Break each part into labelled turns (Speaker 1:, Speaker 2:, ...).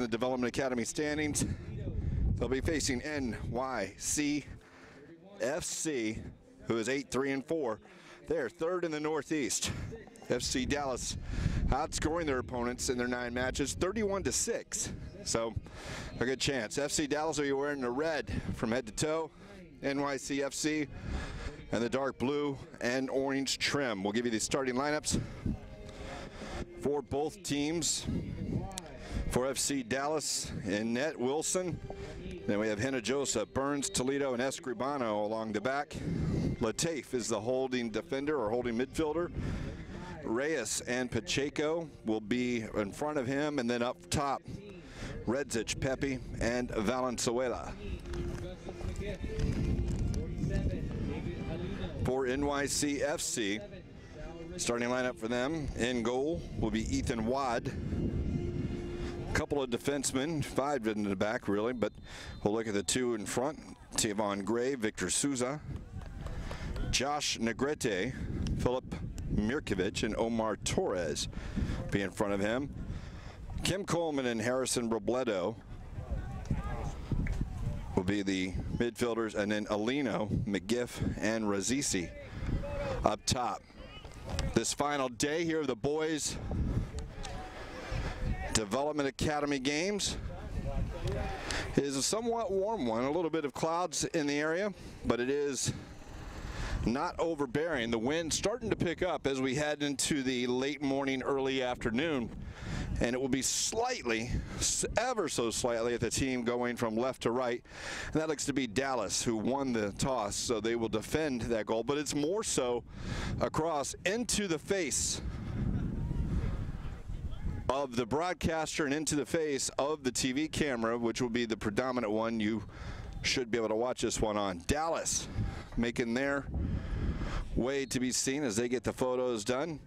Speaker 1: in the Development Academy standings. They'll be facing NYC FC, who is 8-3-4. They're third in the Northeast. FC Dallas outscoring their opponents in their 9 matches, 31-6. So a good chance. FC Dallas will be wearing the red from head to toe. NYC FC and the dark blue and orange trim. We'll give you the starting lineups for both teams. For FC Dallas, in net, Wilson. Then we have Hinojosa, Burns, Toledo, and Escribano along the back. Lateef is the holding defender or holding midfielder. Reyes and Pacheco will be in front of him, and then up top, Redzic, Pepe, and Valenzuela. For NYC FC, starting lineup for them, in goal will be Ethan Wad. A couple of defensemen, 5 in the back really, but we'll look at the 2 in front. Tavon Gray, Victor Souza, Josh Negrete, Philip Mirkovic, and Omar Torres be in front of him. Kim Coleman and Harrison Robledo will be the midfielders, and then Alino, McGiff, and Razisi up top. This final day here of the boys' Development Academy games is a somewhat warm one. A little bit of clouds in the area, but it is not overbearing. The wind starting to pick up as we head into the late morning, early afternoon, and it will be slightly, ever so slightly, at the team going from left to right, and that looks to be Dallas, who won the toss, so they will defend that goal, but it's more so across into the face of the broadcaster and into the face of the TV camera, which will be the predominant one you should be able to watch this one on. Dallas making their way to be seen as they get the photos done.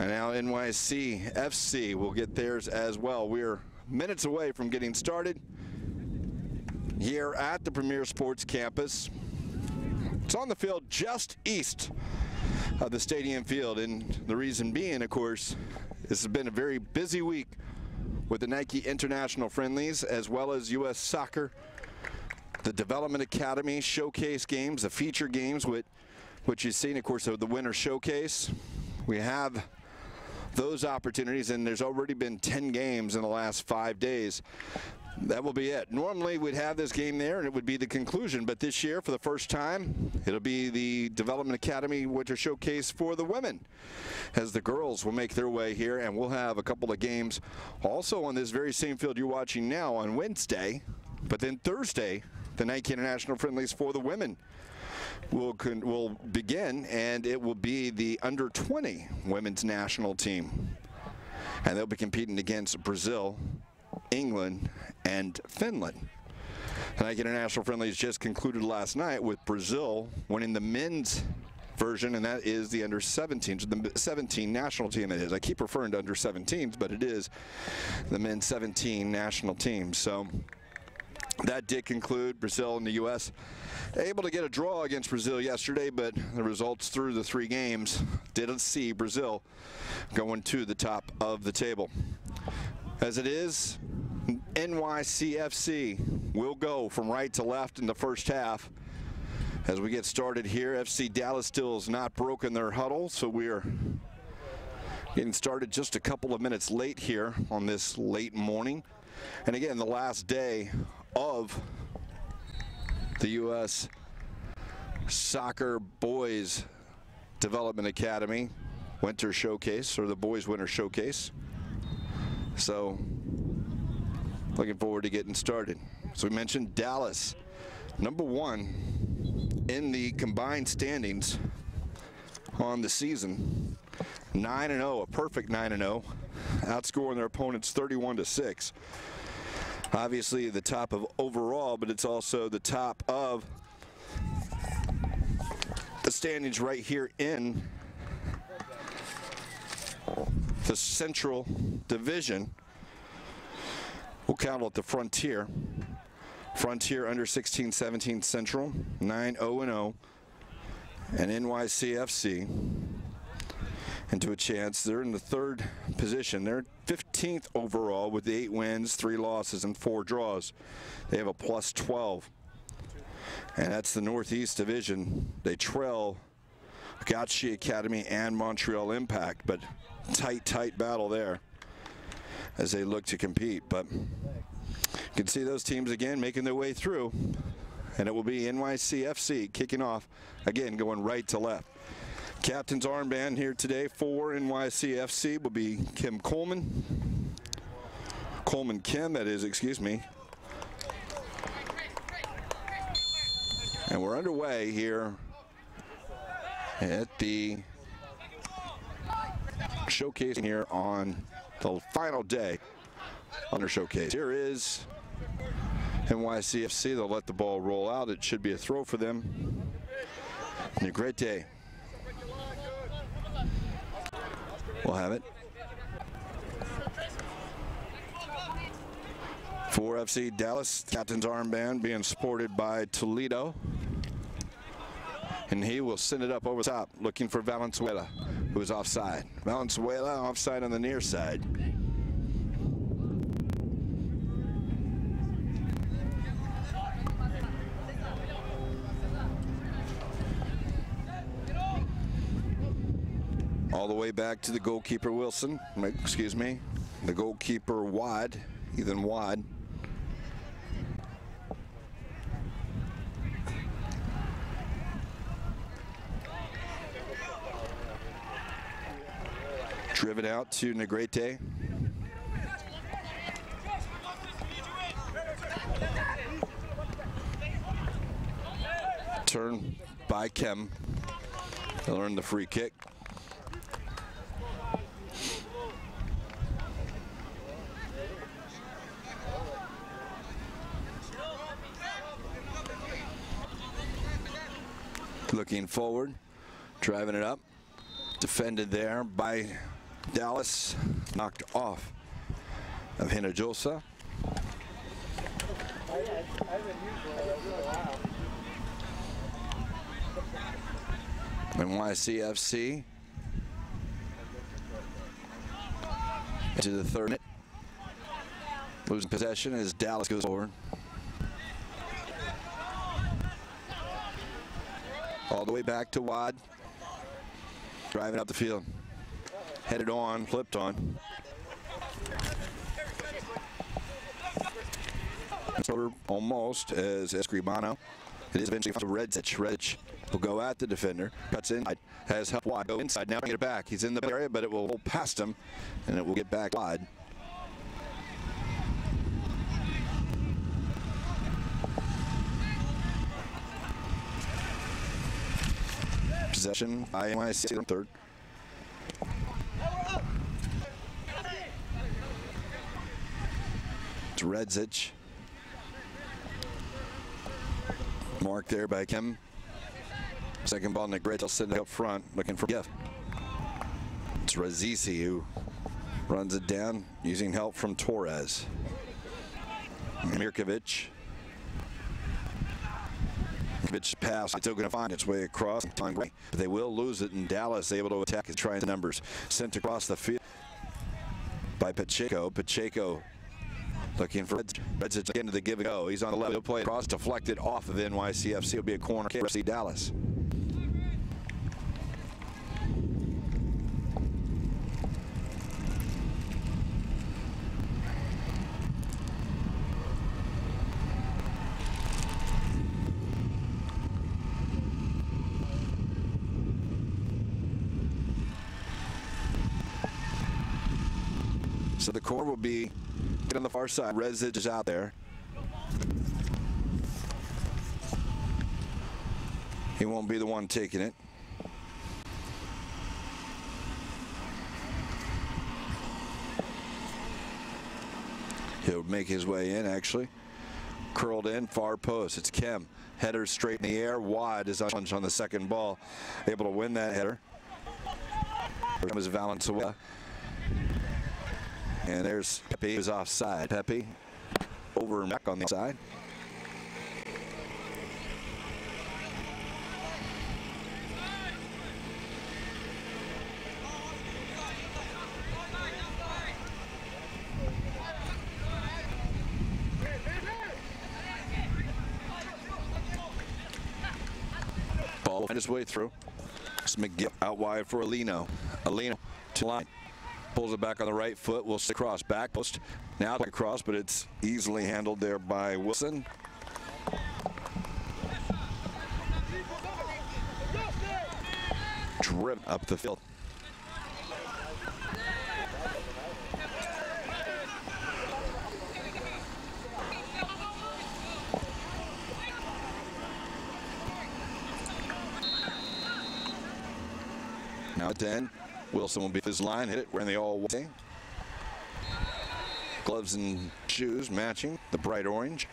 Speaker 1: And now NYC FC will get theirs as well. We're minutes away from getting started here at the Premier Sports Campus. It's on the field just east of the stadium field, and the reason being, of course, this has been a very busy week with the Nike International Friendlies as well as U.S. Soccer, the Development Academy showcase games, the feature games, which you've seen, of course, of the Winter Showcase. We have those opportunities, and there's already been 10 games in the last 5 days. That will be it. Normally we'd have this game there and it would be the conclusion, but this year, for the first time, it'll be the Development Academy Winter Showcase for the women, as the girls will make their way here, and we'll have a couple of games also on this very same field you're watching now on Wednesday. But then Thursday, the Nike International Friendlies for the women will begin, and it will be the under-20 women's national team, and they'll be competing against Brazil, England, and Finland. The Nike International Friendlies just concluded last night with Brazil winning the men's version, and that is the under-17s, the 17 national team it is. I keep referring to under-17s, but it is the men's 17 national team. So that did conclude. Brazil and the U.S. able to get a draw against Brazil yesterday, but the results through the 3 games didn't see Brazil going to the top of the table. As it is, NYCFC will go from right to left in the first half. As we get started here, FC Dallas still has not broken their huddle, so we're getting started just a couple of minutes late here on this late morning. And again, the last day of the U.S. Soccer Boys Development Academy Winter Showcase, or the Boys Winter Showcase. So, looking forward to getting started. So we mentioned Dallas, number 1 in the combined standings on the season. 9-0, a perfect 9-0, outscoring their opponents 31-6. Obviously the top of overall, but it's also the top of the standings right here in the Central Division. We'll count it the Frontier. Frontier under 16-17 Central, 9-0-0. And NYCFC into a chance. They're in the 3rd position. They're 15th overall with the 8 wins, 3 losses, and 4 draws. They have a plus 12. And that's the Northeast Division. They trail Gaucher Academy and Montreal Impact, but tight battle there as they look to compete. But you can see those teams again making their way through, and it will be NYC FC kicking off, again going right to left. Captain's armband here today for NYC FC will be Kim Coleman. Coleman Kim, that is, excuse me. And we're underway here at the showcasing here on the final day under showcase. Here is NYC FC. They'll let the ball roll out. It should be a throw for them. And a great day. We'll have it. For FC Dallas, captain's armband being sported by Toledo. And he will send it up over the top, looking for Valenzuela, who is offside. Valenzuela offside on the near side. All the way back to the goalkeeper Wilson, excuse me, the goalkeeper Wad, Ethan Wad. Driven out to Negrete. Turn by Kem. They'll earn the free kick. Looking forward, driving it up. Defended there by Dallas, knocked off of Hinojosa. NYC FC into the third minute. Losing possession as Dallas goes forward. All the way back to Wad. Driving up the field. Headed on, flipped on. Almost as Escribano. It is eventually to Redzic. Redzic will go at the defender. Cuts inside. Has help Wad go inside. Now get it back. He's in the area, but it will roll past him, and it will get back wide. Possession by NYC on third. It's Redzic. Marked there by Kim. Second ball, Negrete will send it up front, looking for gift. It's Razizi who runs it down using help from Torres. Mirkovic. Pass, it's still going to find its way across. But they will lose it, and Dallas able to attack and try the numbers. Sent across the field by Pacheco. Pacheco looking for Redzic again to the give and go. He's on the left. He'll play across, deflected off of NYC FC. It'll be a corner kick for FC Dallas. So the corner will be on the far side. Redzic is out there. He won't be the one taking it. He'll make his way in, actually. Curled in, far post. It's Kem. Header straight in the air. Wide is on the second ball. Able to win that header. Here comes Valenzuela. And there's Pepe, who's offside. Pepe over and back on the side. He'll find his way through. It's McGill out wide for Alino. Alino to the line. Pulls it back on the right foot. Will stay across. Back post. Now across, but it's easily handled there by Wilson. Driven up the field. Now at 10, Wilson will be his line, hit it, wearing the all white. Gloves and shoes matching the bright orange.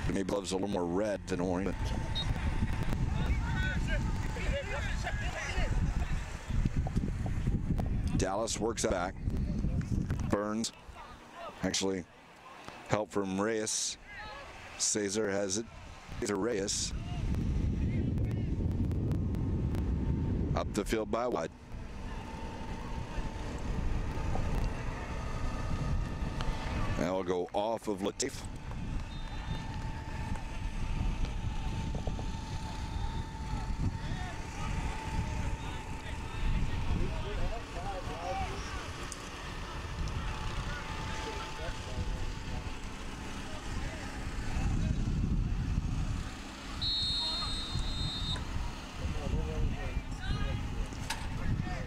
Speaker 1: Maybe gloves a little more red than orange. Dallas works back. Burns, actually, help from Reyes. Cesar has it. Cesar Reyes. Up the field by wide. Now we'll go off of Latif.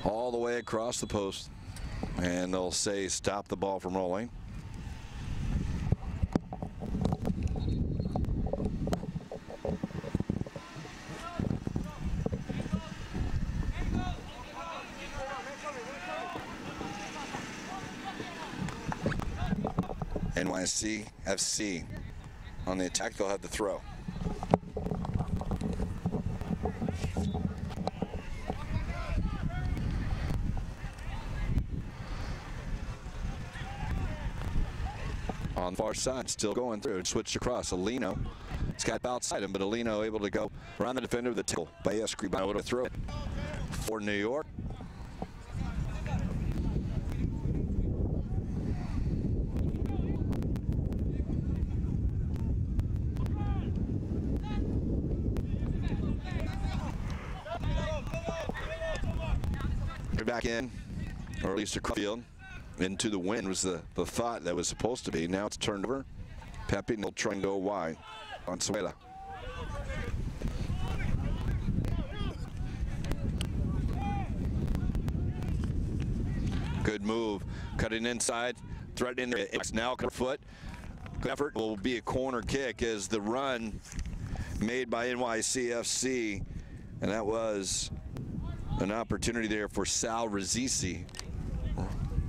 Speaker 1: All the way across the post, and they'll say stop the ball from rolling. NYC FC on the attack. They'll have the throw. On the far side, still going through. Switched across. Alino. It's got outside him, but Alino able to go around the defender with the tackle by Escribano to throw it for New York. Back in, or at least across the field. Into the wind was the thought that was supposed to be. Now it's turned over. Pepe will try and go wide on Suela. Good move. Cutting inside. Threatening there. It's now foot. Good effort. Will be a corner kick as the run made by NYC FC. And that was an opportunity there for Sal Razisi.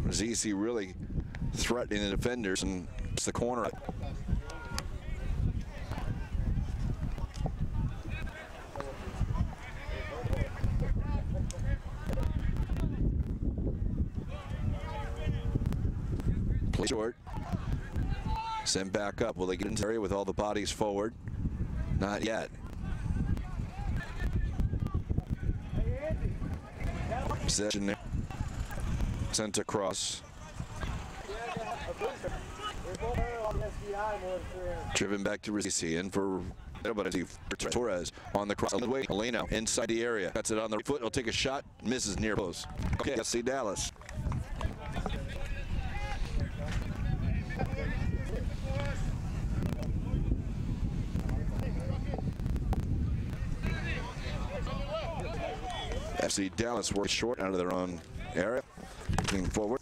Speaker 1: Razisi really threatening the defenders, and it's the corner. Play short. Sent back up. Will they get into the area with all the bodies forward? Not yet. Possession there. Sent across. Driven back to Razisi, in for Torres on the cross. Alino inside the area. Cuts it on the foot. He'll take a shot. Misses near post. Okay, let's see Dallas. FC Dallas works short out of their own area. Looking forward.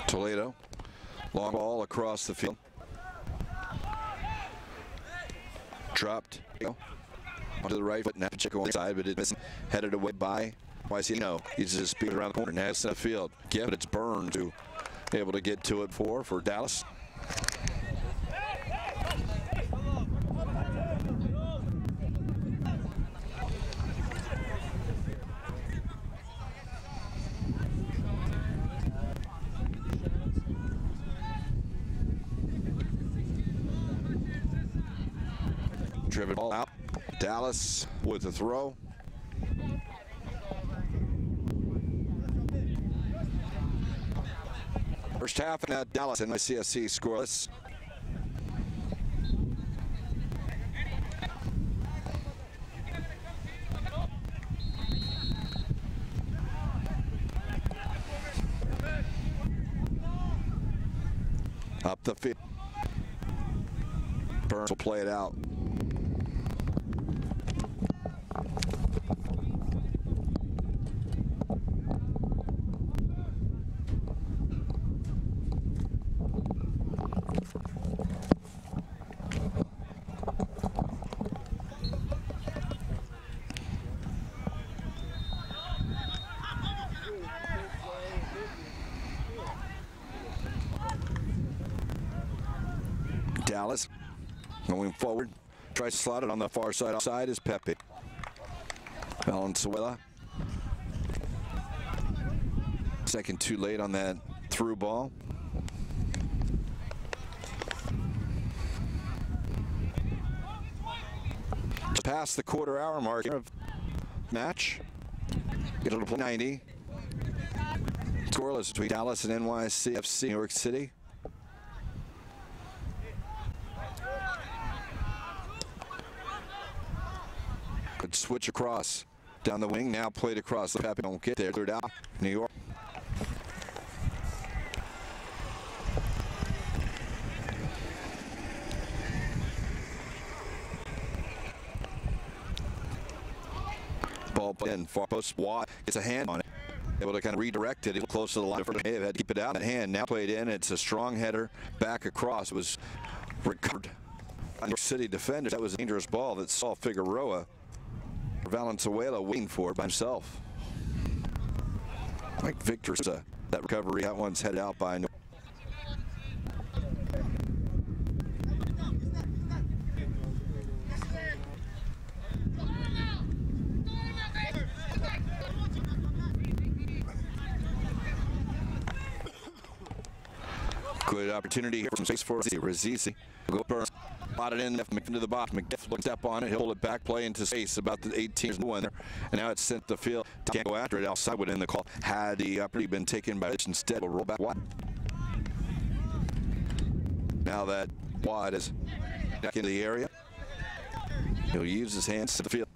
Speaker 1: Toledo, long ball across the field. Dropped. Onto the right foot, now Pacheco inside, but it's headed away by Wycino. He's just speed around the corner, now it's in the field. Yeah, but it's Burns who able to get to it for Dallas. Driven ball out. Dallas with the throw. First half in Dallas and NYC FC scoreless. Up the field. Burns will play it out. Dallas going forward, tries to slot it on the far side. Outside is Pepe. Valenzuela. Second too late on that through ball. Just past the quarter-hour mark of match. It'll play 90. Scoreless between Dallas and NYC FC, New York City. Good switch across down the wing. Now played across. The Pepe don't get there. Cleared out. New York. Ball put in. Far post. Watt gets a hand on it. Able to kind of redirect it. Close to the line. May have had to keep it out. That hand now played in. It's a strong header back across. It was recovered by New York City defenders. That was a dangerous ball that saw Figueroa. Valenzuela waiting for it by himself. Like Victor, that recovery. That one's headed out by. Good opportunity here from space for Razizi. Go Burns. Bought it in, into the box. McDiff will step on it. He'll pull it back, play into space. About the 18th one there. And now it's sent to the field. Can't go after it. Outside within the call. Had the opportunity been taken by it, instead will roll back wide. Now that Watt is back into the area. He'll use his hands to the field.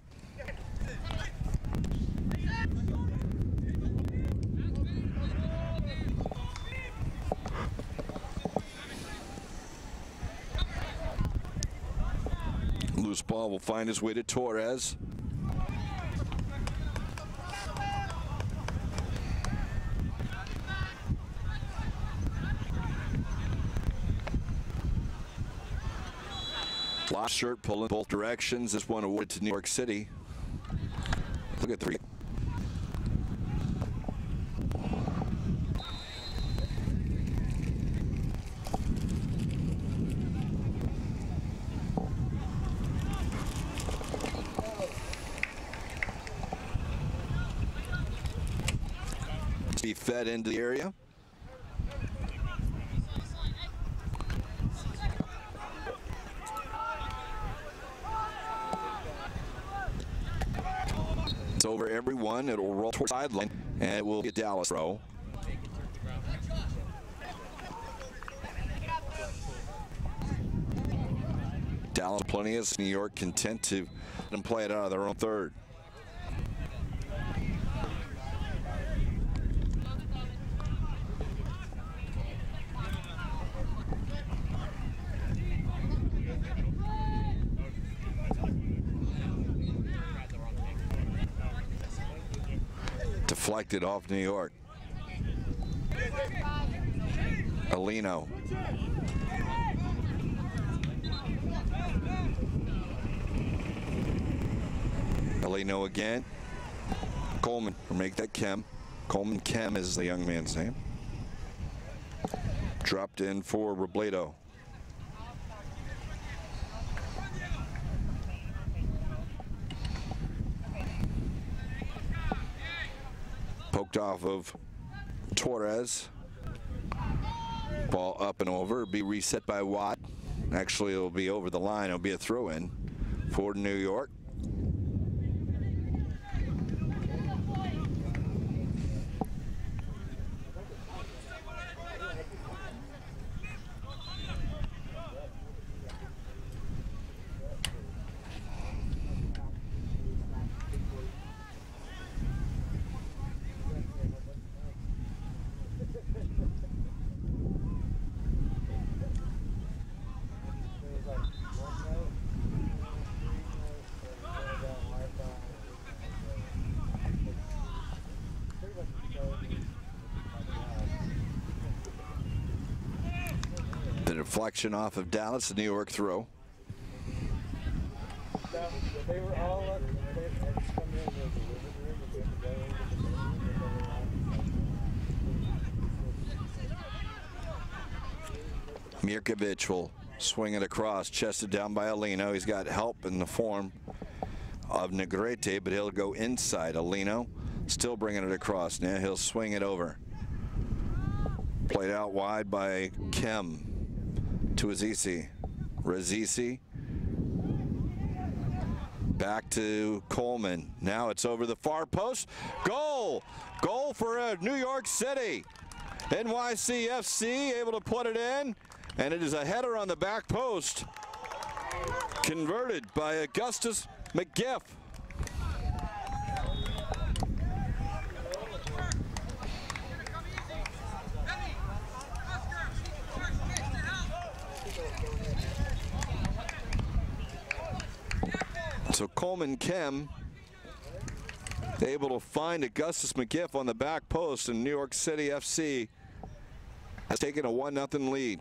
Speaker 1: Loose ball will find his way to Torres. Lost shirt pulling both directions. This one awarded to New York City. Look at the be fed into the area. It's over everyone. It'll roll towards the sideline, and it will get Dallas throw. Dallas plenty of New York content to let them play it out of their own third. Deflected off New York. Alino. Alino again. Coleman, or make that Kem. Coleman Kem is the young man's name. Dropped in for Robledo. Poked off of Torres. Ball up and over. Be reset by Watt. Actually, it'll be over the line. It'll be a throw-in for New York. deflection off of Dallas, the New York throw.
Speaker 2: They were all up.
Speaker 1: Mirkovic will swing it across, chested down by Alino. He's got help in the form of Negrete, but he'll go inside. Alino still bringing it across. Now he'll swing it over. Played out wide by Kem to Azizi. Razizi back to Coleman. Now it's over the far post. Goal! Goal for New York City. NYC FC able to put it in, and it is a header on the back post. Converted by Augustus McGiff. So Coleman Kem able to find Augustus McGiff on the back post, and New York City FC has taken a 1-0 lead.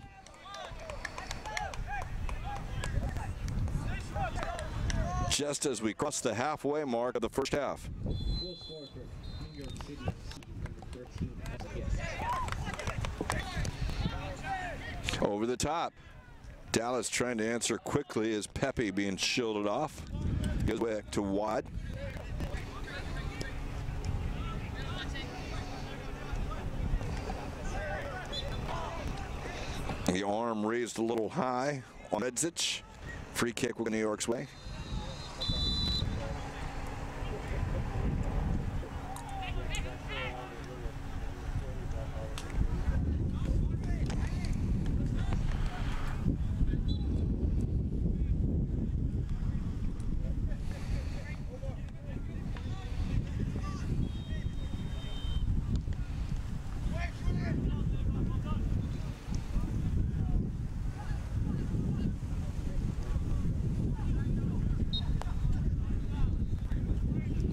Speaker 1: Just as we cross the halfway mark of the first half. Over the top. Dallas trying to answer quickly as Pepe being shielded off. Goes back to Watt. The arm raised a little high on Redzic. Free kick will go New York's way.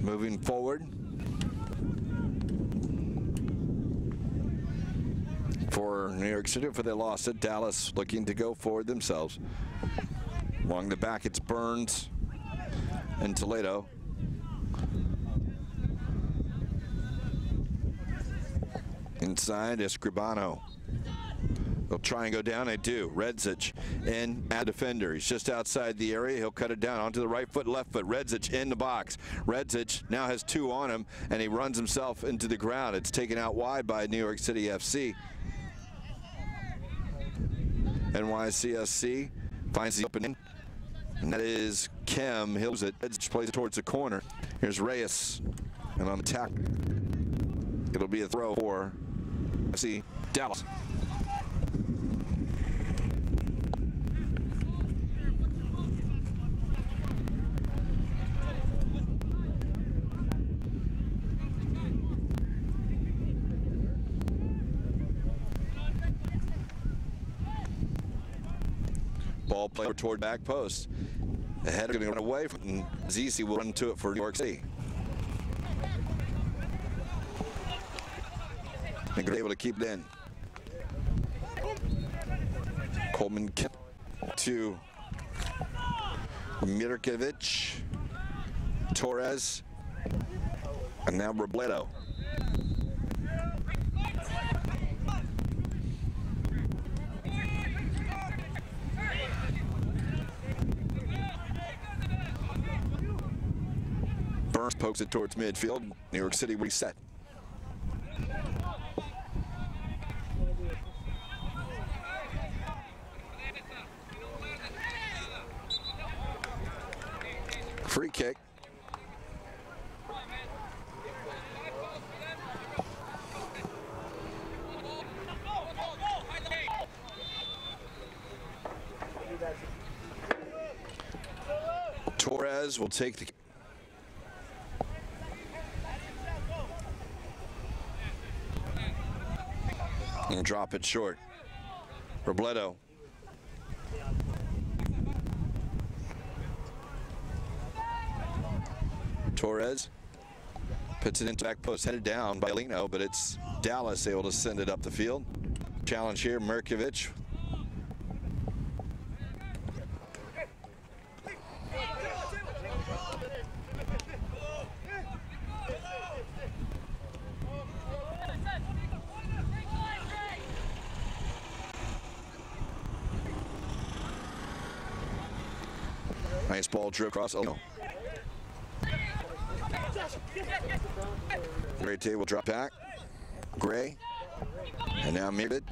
Speaker 1: Moving forward for New York City, for they lost it. Dallas looking to go forward themselves. Along the back, it's Burns and Toledo. Inside, Escribano. They'll try and go down. They do. Redzic in at defender. He's just outside the area. He'll cut it down onto the right foot, left foot. Redzic in the box. Redzic now has two on him, and he runs himself into the ground. It's taken out wide by New York City FC. NYCSC finds the opening, and that is Kem. He'll lose it. Redzic plays it towards the corner. Here's Reyes, and on the attack, it'll be a throw for FC Dallas. Ball player toward back post. The header going to run away from Zizi will run to it for New York City. And they're able to keep it in. Coleman to Mirkovic, Torres, and now Robledo. Burns pokes it towards midfield. New York City reset. Free kick. Torres will take the and drop it short. Robledo. Torres puts it into back post, headed down by Lino, but it's Dallas able to send it up the field. Challenge here, Mirkovic Nice ball drip across. Oh, no. Gray table drop back. Gray. And now Mirkevich.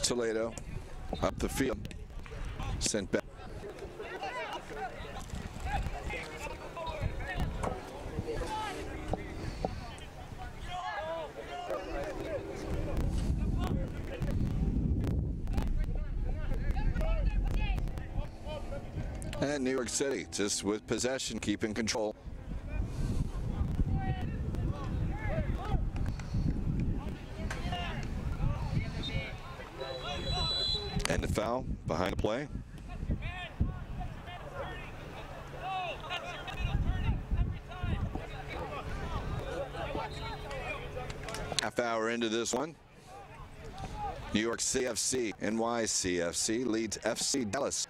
Speaker 1: Toledo up the field, sent back. And New York City just with possession, keeping control. And the foul behind the play. Half hour into this one. New York City FC, NYC FC leads FC Dallas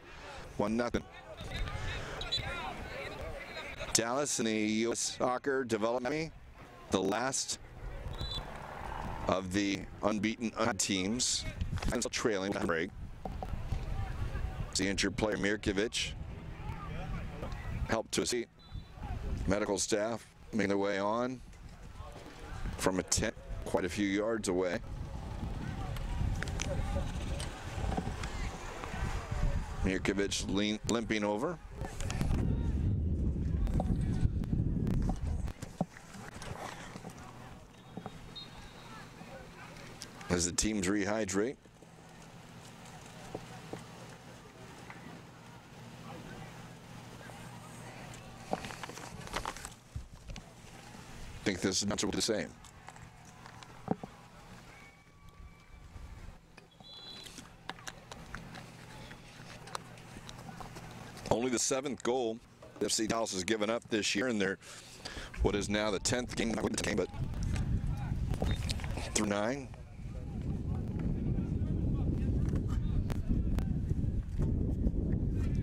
Speaker 1: 1-0. Dallas in the U.S. Soccer Development, the last of the unbeaten teams, trailing break. The injured player Mirkevich helped to a seat. Medical staff making their way on from a tent quite a few yards away. Mirkevich limping over. As the teams rehydrate. I think this is not the same. Only the 7th goal FC Dallas has given up this year in their what is now the 10th game, not the game, but through 9.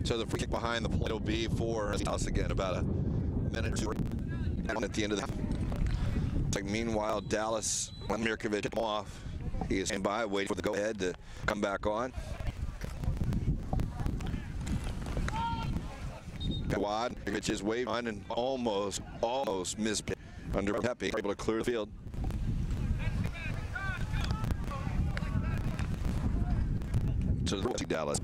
Speaker 1: So the free kick behind the plate will be for Dallas again, about a minute or two at the end of the half. It's like meanwhile, Dallas, when Mirkevich hit him off, he is standing by, waiting for the go-ahead to come back on. Wide, Mirkevich is waving on and almost missed under Pepe, able to clear the field. To the Dallas.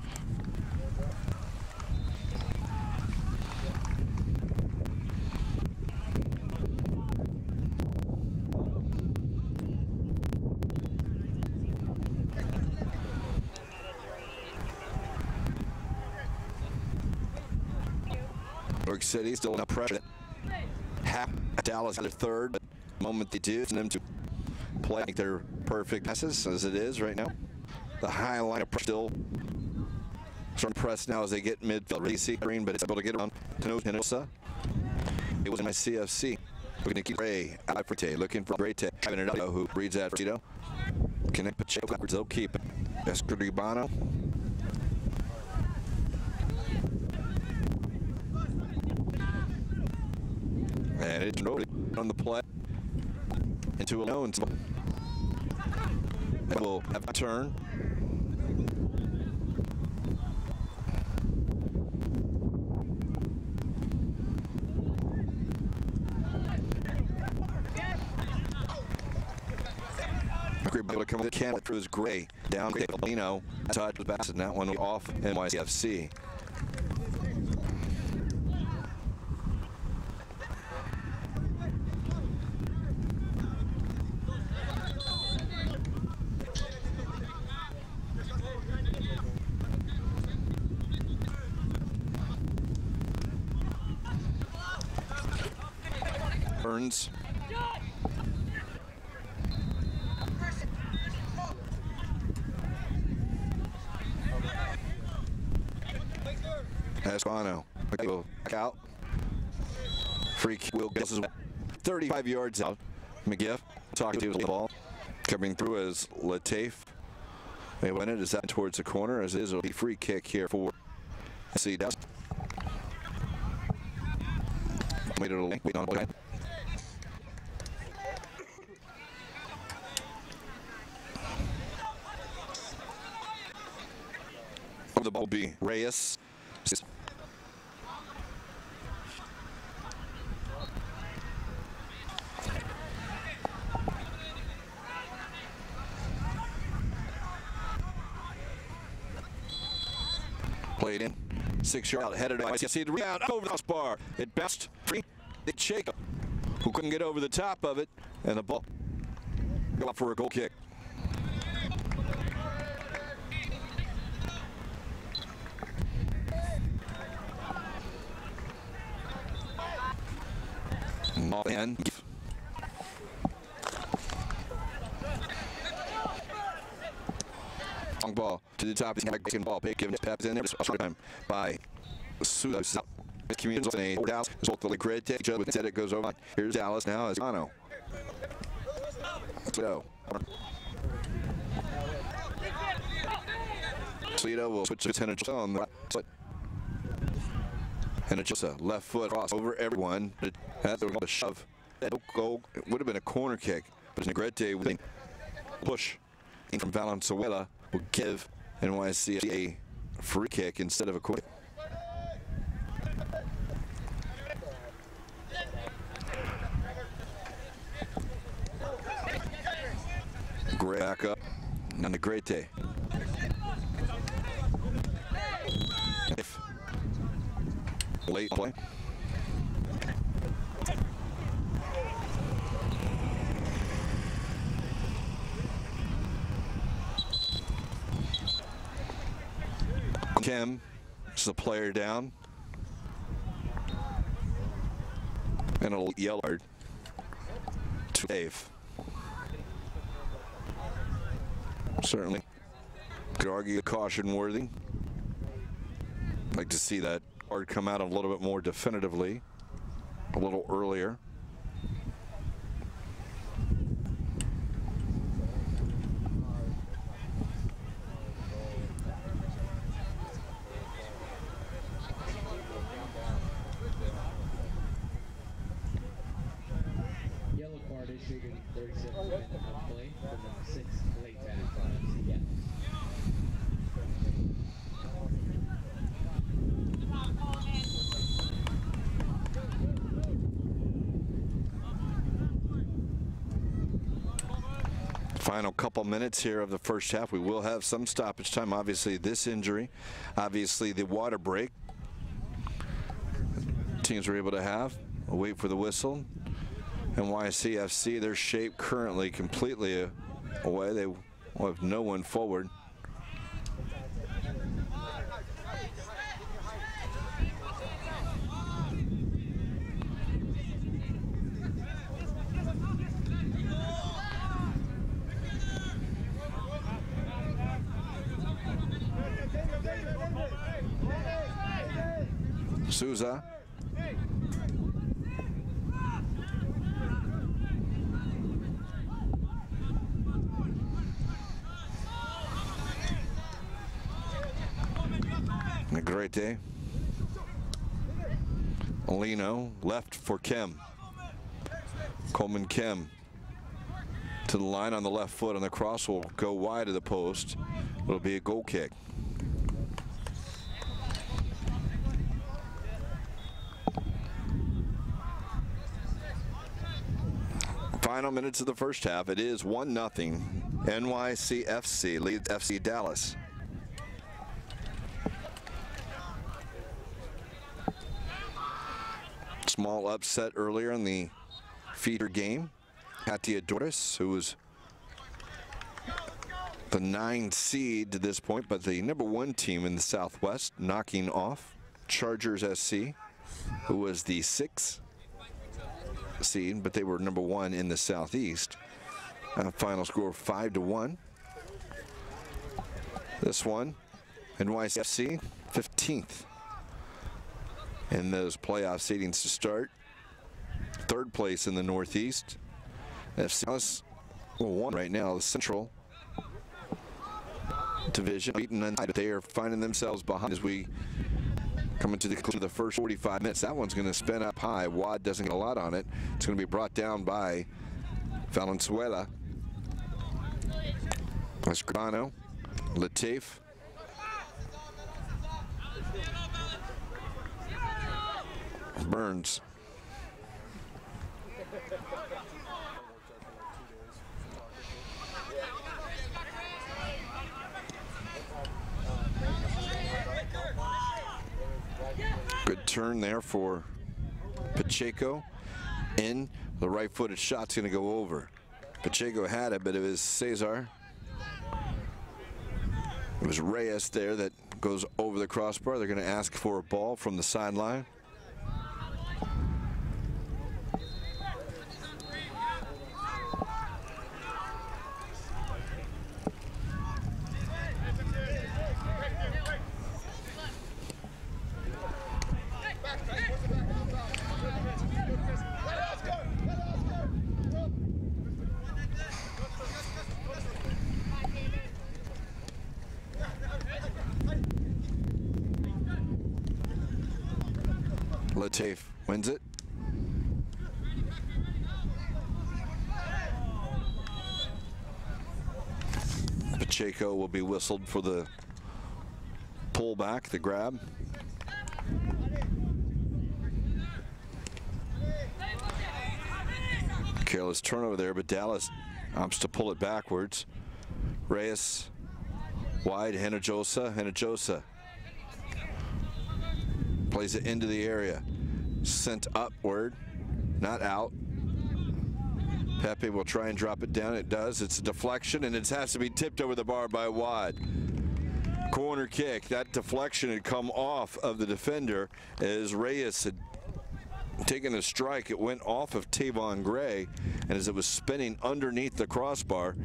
Speaker 1: New York City still under pressure. Half Dallas at a third, but the moment they do, it's them to play like their perfect passes as it is right now. The high line of pressure still sort of pressed now as they get midfield. Really see Green, but it's able to get around Tenosa. It was NYC FC. Looking to keep Gray out for Tay, looking for Gray Tay, having it up, who reads that for Tito. Connect Pacheco backwards, they'll keep it. Escribano. And it's on the play into a lone. And we'll have a turn. Able to come with the can through his Gray down Lino. Touch was Bassett, and that one off NYC FC. Burns. Esquano will back out. Free kick will get 35 yards out. McGiff talking to the ball. Coming through as Lateef. They win it. Is that towards the corner? As it is, it'll be free kick here for FC Dallas. Wait a link. Wait on the the ball will be Reyes. Played in. 6 yard out, headed to NYC FC. The rebound over the crossbar. It bounced free. It's Jacob, who couldn't get over the top of it, and the ball go up for a goal kick. And long ball to the top. He's ball. Pick given to in there. Time by Souza. Communities in a Dallas. Result the grid. Take each other with it goes over. Here's Dallas now as Esquano. So Cito will switch to 10 on the right. And it's just a left foot cross over everyone. That's a shove. That goal, it would have been a corner kick, but Negrete with a push from Valenzuela will give NYC a free kick instead of a corner. Great back up. Negrete. Late play. Kim is the player down. And a yellow card to Dave. Certainly could argue caution worthy. I'd like to see that card come out a little bit more definitively, a little earlier.
Speaker 2: Yellow card issued in 37 minutes of play from the 6th late time.
Speaker 1: Final couple minutes here of the first half. We will have some stoppage time. Obviously, this injury, obviously the water break teams were able to have. We'll wait for the whistle. NYC FC, their shape currently completely away. They will have no one forward. Souza. A great day. Olino left for Kim. Coleman Kim to the line on the left foot, and the cross will go wide of the post. It'll be a goal kick. Final minutes of the first half. It is 1-0. NYC FC leads FC Dallas. Small upset earlier in the feeder game. Katia Doris, who was the 9 seed to this point, but the #1 team in the Southwest, knocking off Chargers SC, who was the 6 seed, but they were #1 in the Southeast. Final score 5-1. This one, NYC FC 15th in those playoff seedings to start. Third place in the Northeast. FC Dallas won right now, the Central Division, beaten, but they are finding themselves behind as we come into the conclusion of the first 45 minutes. That one's going to spin up high. Wad doesn't get a lot on it. It's going to be brought down by Valenzuela. Escribano, Latif. Burns. Good turn there for Pacheco. In, the right-footed shot's going to go over. Pacheco had it, but it was Cesar. It was Reyes there that goes over the crossbar. They're going to ask for a ball from the sideline. Latif wins it. Pacheco will be whistled for the pullback, the grab. Careless turnover there, but Dallas opts to pull it backwards. Reyes wide, Hinojosa. Plays it into the area. Sent upward, not out. Pepe will try and drop it down. It does. It's a deflection, and it has to be tipped over the bar by Wad. Corner kick. That deflection had come off of the defender as Reyes had taken a strike. It went off of Tavon Gray, and as it was spinning underneath the crossbar,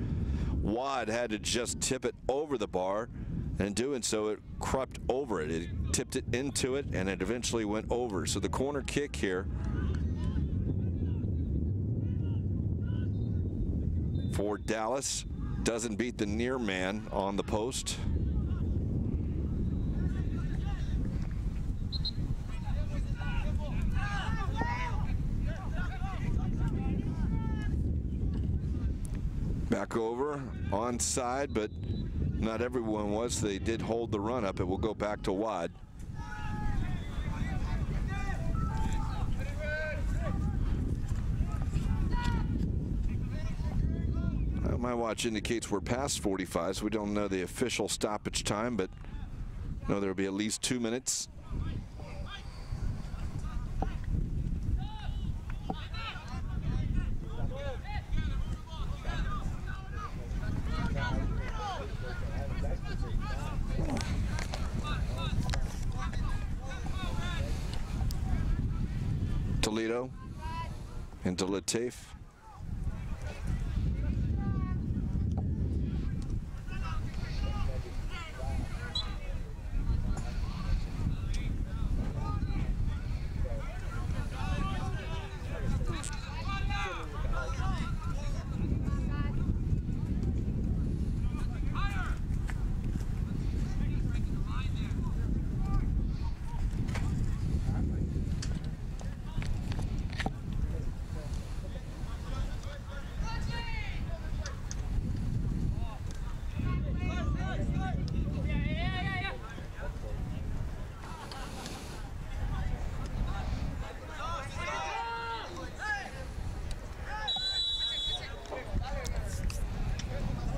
Speaker 1: Wad had to just tip it over the bar. And in doing so, it crept over it. It tipped it into it, and it eventually went over. So the corner kick here for Dallas doesn't beat the near man on the post. Back over, onside, but not everyone was. They did hold the run up. It will go back to Wad. My watch indicates we're past 45, so we don't know the official stoppage time, but know there will be at least 2 minutes. Toledo into Latif.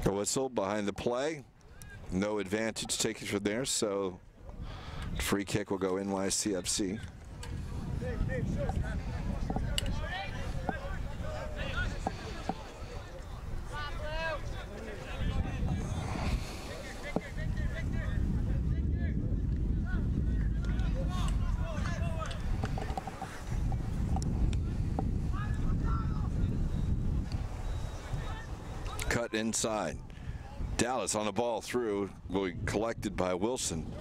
Speaker 1: A whistle behind the play. No advantage taken from there, so free kick will go NYC FC. Cut inside. Dallas on the ball through, will be collected by Wilson.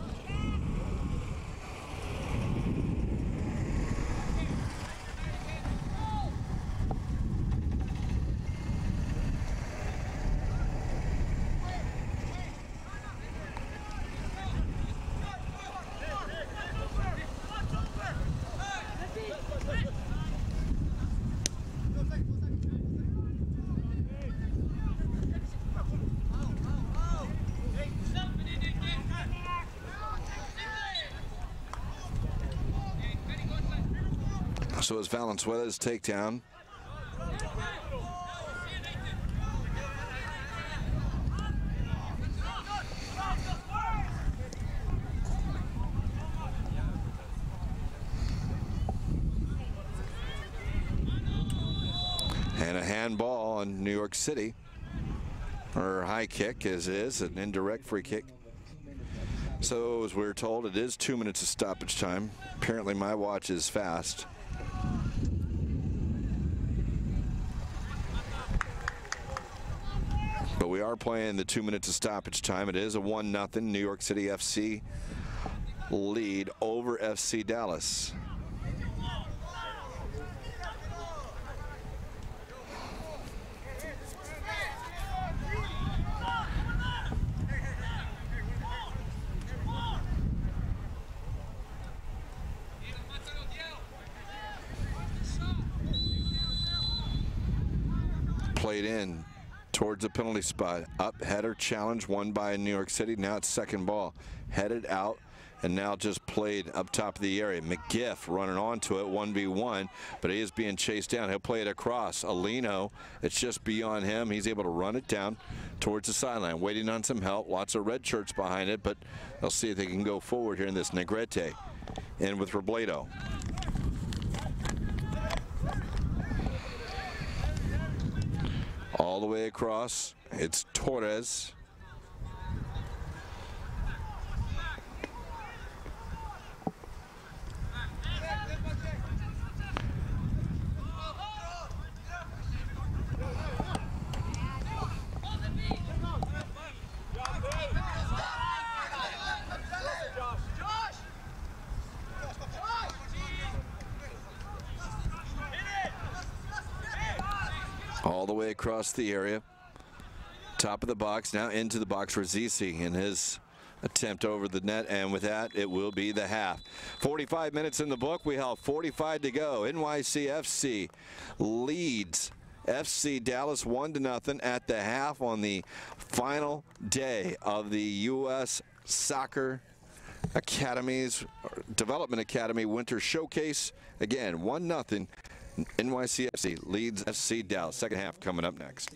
Speaker 1: So it's Valenzuela's takedown. And a handball on New York City, or high kick as it is, an indirect free kick. So as we were told, it is 2 minutes of stoppage time. Apparently my watch is fast. But we are playing the 2 minutes of stoppage time. It is a 1-0 New York City FC lead over FC Dallas. Played in towards the penalty spot. Up, header, challenge, won by New York City. Now it's second ball. Headed out, and now just played up top of the area. McGiff running onto it, 1v1, but he is being chased down. He'll play it across. Alino, it's just beyond him. He's able to run it down towards the sideline, waiting on some help. Lots of red shirts behind it, but they'll see if they can go forward here in this. Negrete in with Robledo. All the way across, it's Torres. All the way across the area. Top of the box, now into the box for Zisi in his attempt over the net, and with that, it will be the half. 45 minutes in the book. We have 45 to go. NYC FC leads FC Dallas 1-0 at the half on the final day of the U.S. Soccer Academies Development Academy Winter Showcase. Again, 1-0. NYC FC leads FC Dallas. Second half coming up next.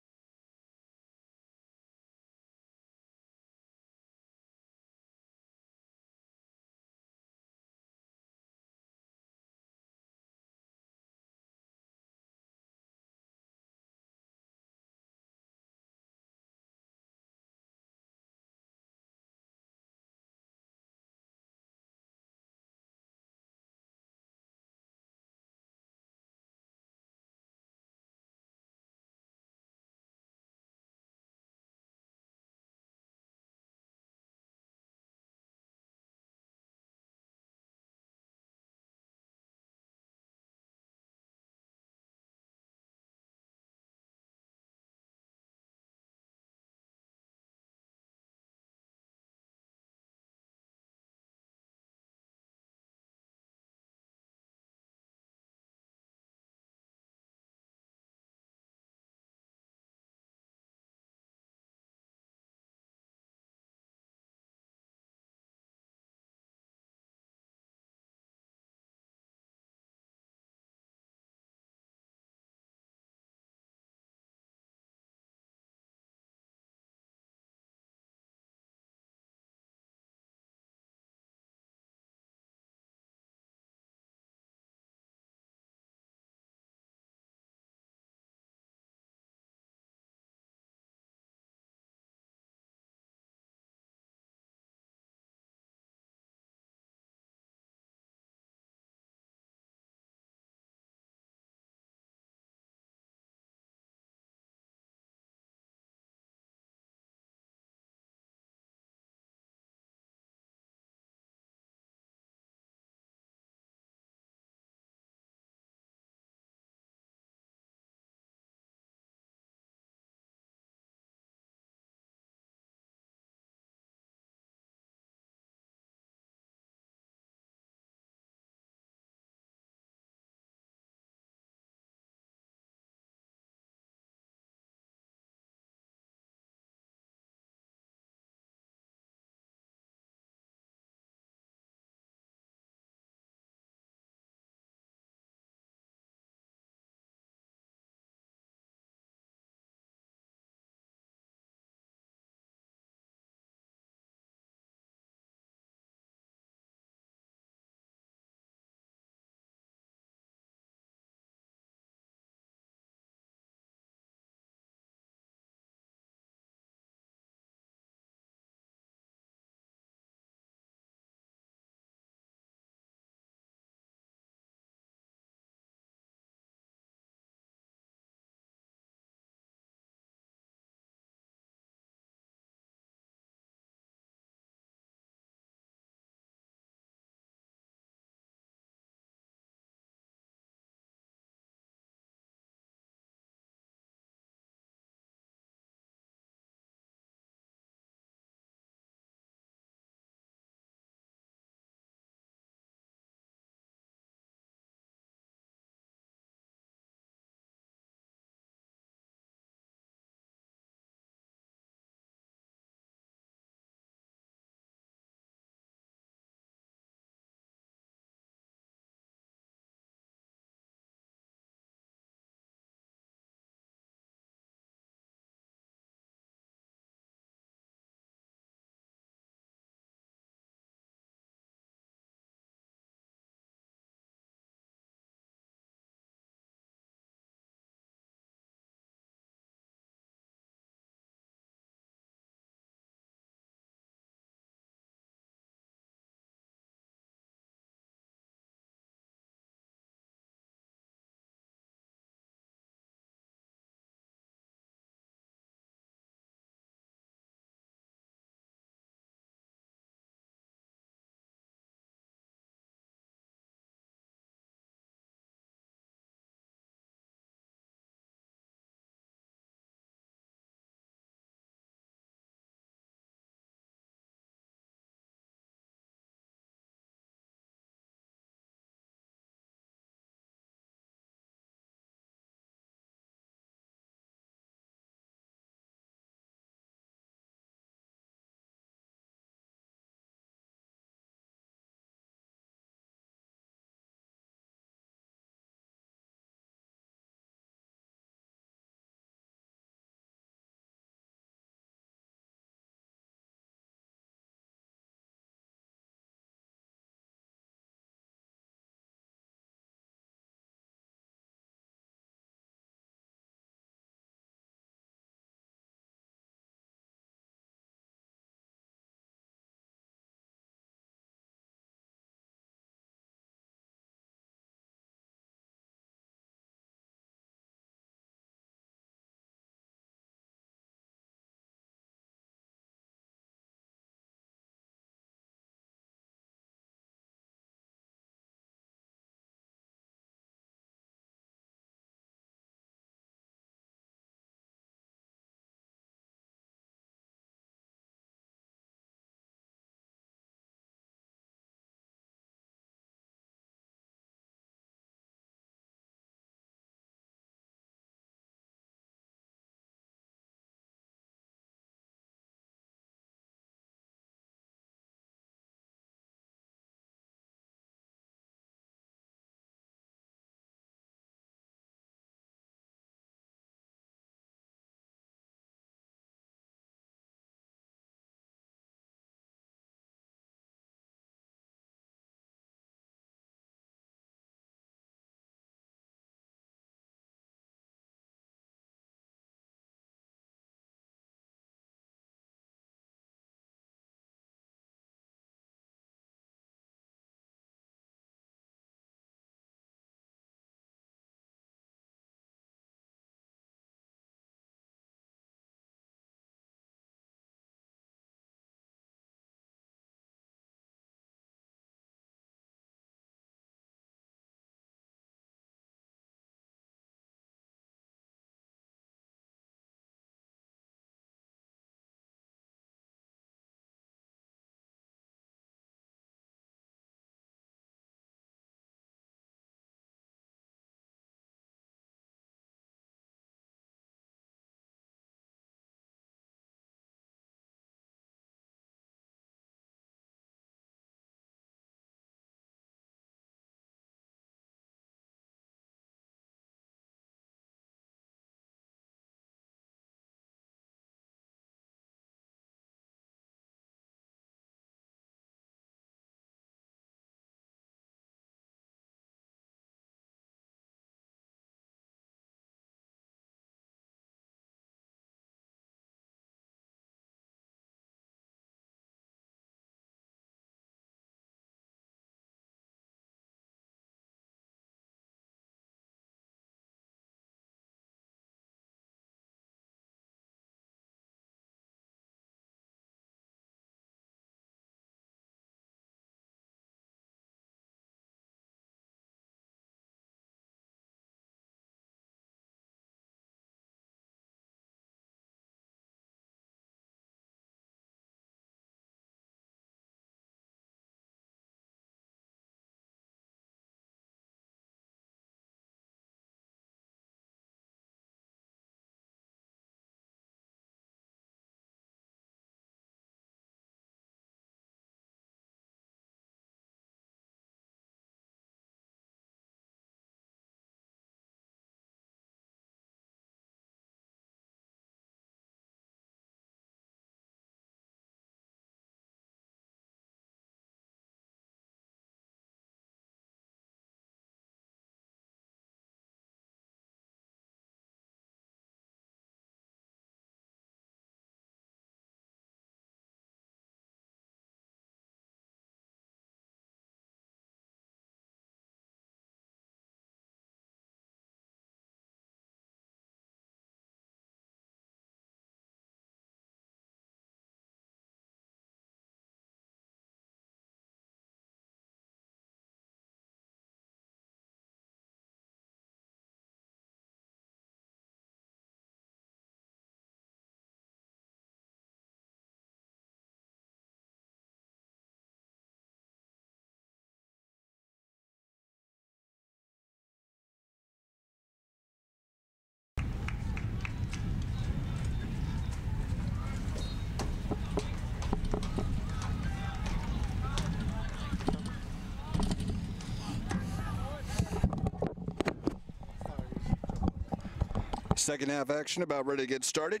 Speaker 1: Second half action about ready to get started.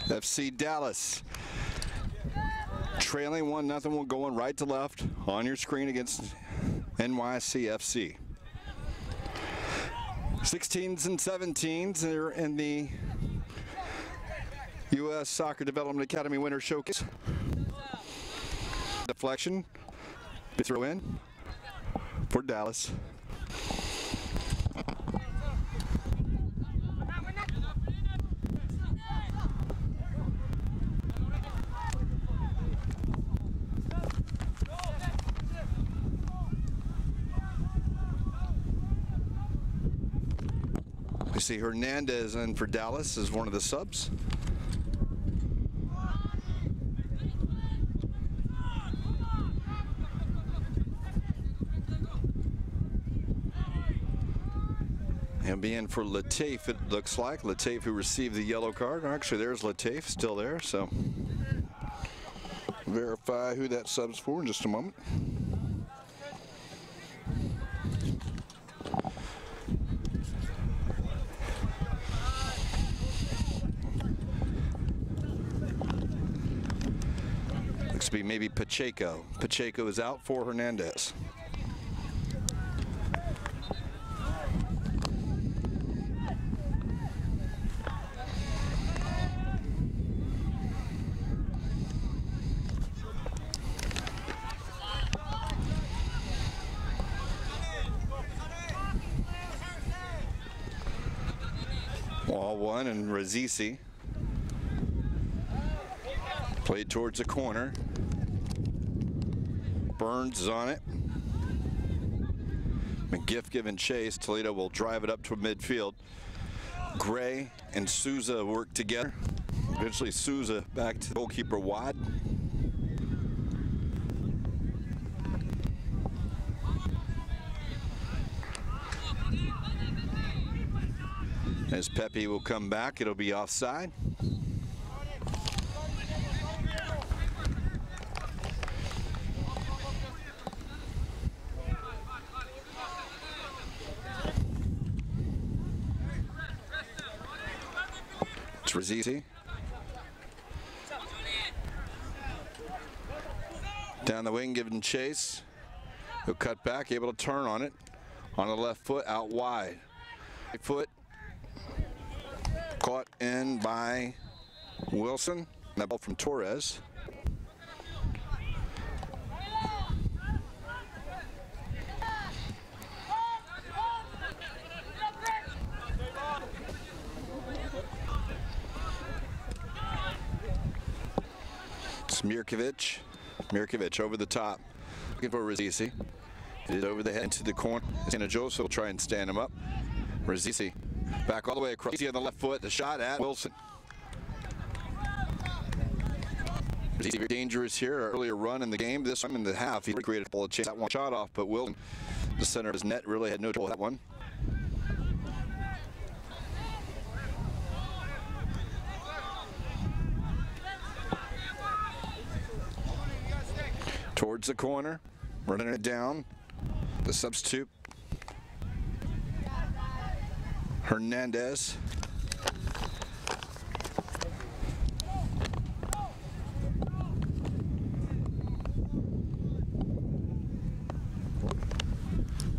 Speaker 1: FC Dallas trailing 1-0. We're going right to left on your screen against NYC FC. 16s and 17s are in the U.S. Soccer Development Academy Winter Showcase. Deflection, throw in for Dallas. We see Hernandez in for Dallas as one of the subs. He'll be in for Latif, it looks like. Latif, who received the yellow card. Actually, there's Latif still there, so verify who that sub's for in just a moment. Looks to be maybe Pacheco. Pacheco is out for Hernandez. Wall one and Razisi played towards the corner. Burns is on it. McGiff giving chase. Toledo will drive it up to midfield. Gray and Souza work together. Eventually Souza back to the goalkeeper wide. As Pepe will come back, it'll be offside. It's Razisi. Down the wing, giving chase. He'll cut back, able to turn on it. On the left foot, out wide. Right foot. Caught in by Wilson. That ball from Torres. It's Mirkovic. Mirkovic over the top. Looking for Razisi. It is over the head into the corner. Santa Joseph will try and stand him up. Razisi back all the way across on the left foot. The shot at Wilson. Razisi very dangerous here. Earlier run in the game. This one in the half, he created a couple of chances. That one shot off, but Wilson, the center of his net, really had no trouble with that one. Towards the corner, running it down. The substitute, Hernandez.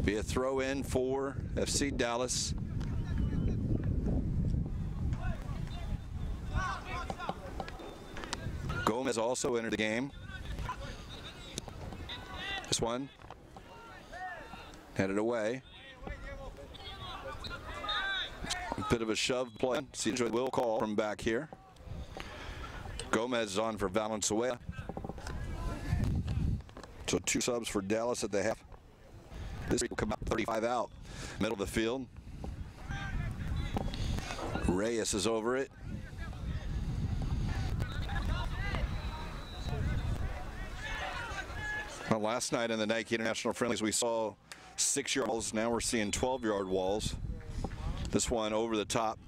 Speaker 1: Be a throw in for FC Dallas. Gomez also entered the game. This one headed away. A bit of a shove play. CJ will call from back here. Gomez is on for Valenzuela. So 2 subs for Dallas at the half. This will come out 35 out. Middle of the field. Reyes is over it. Well, last night in the Nike International Friendlies, we saw 6-yard walls. Now we're seeing 12-yard walls. This one over the top,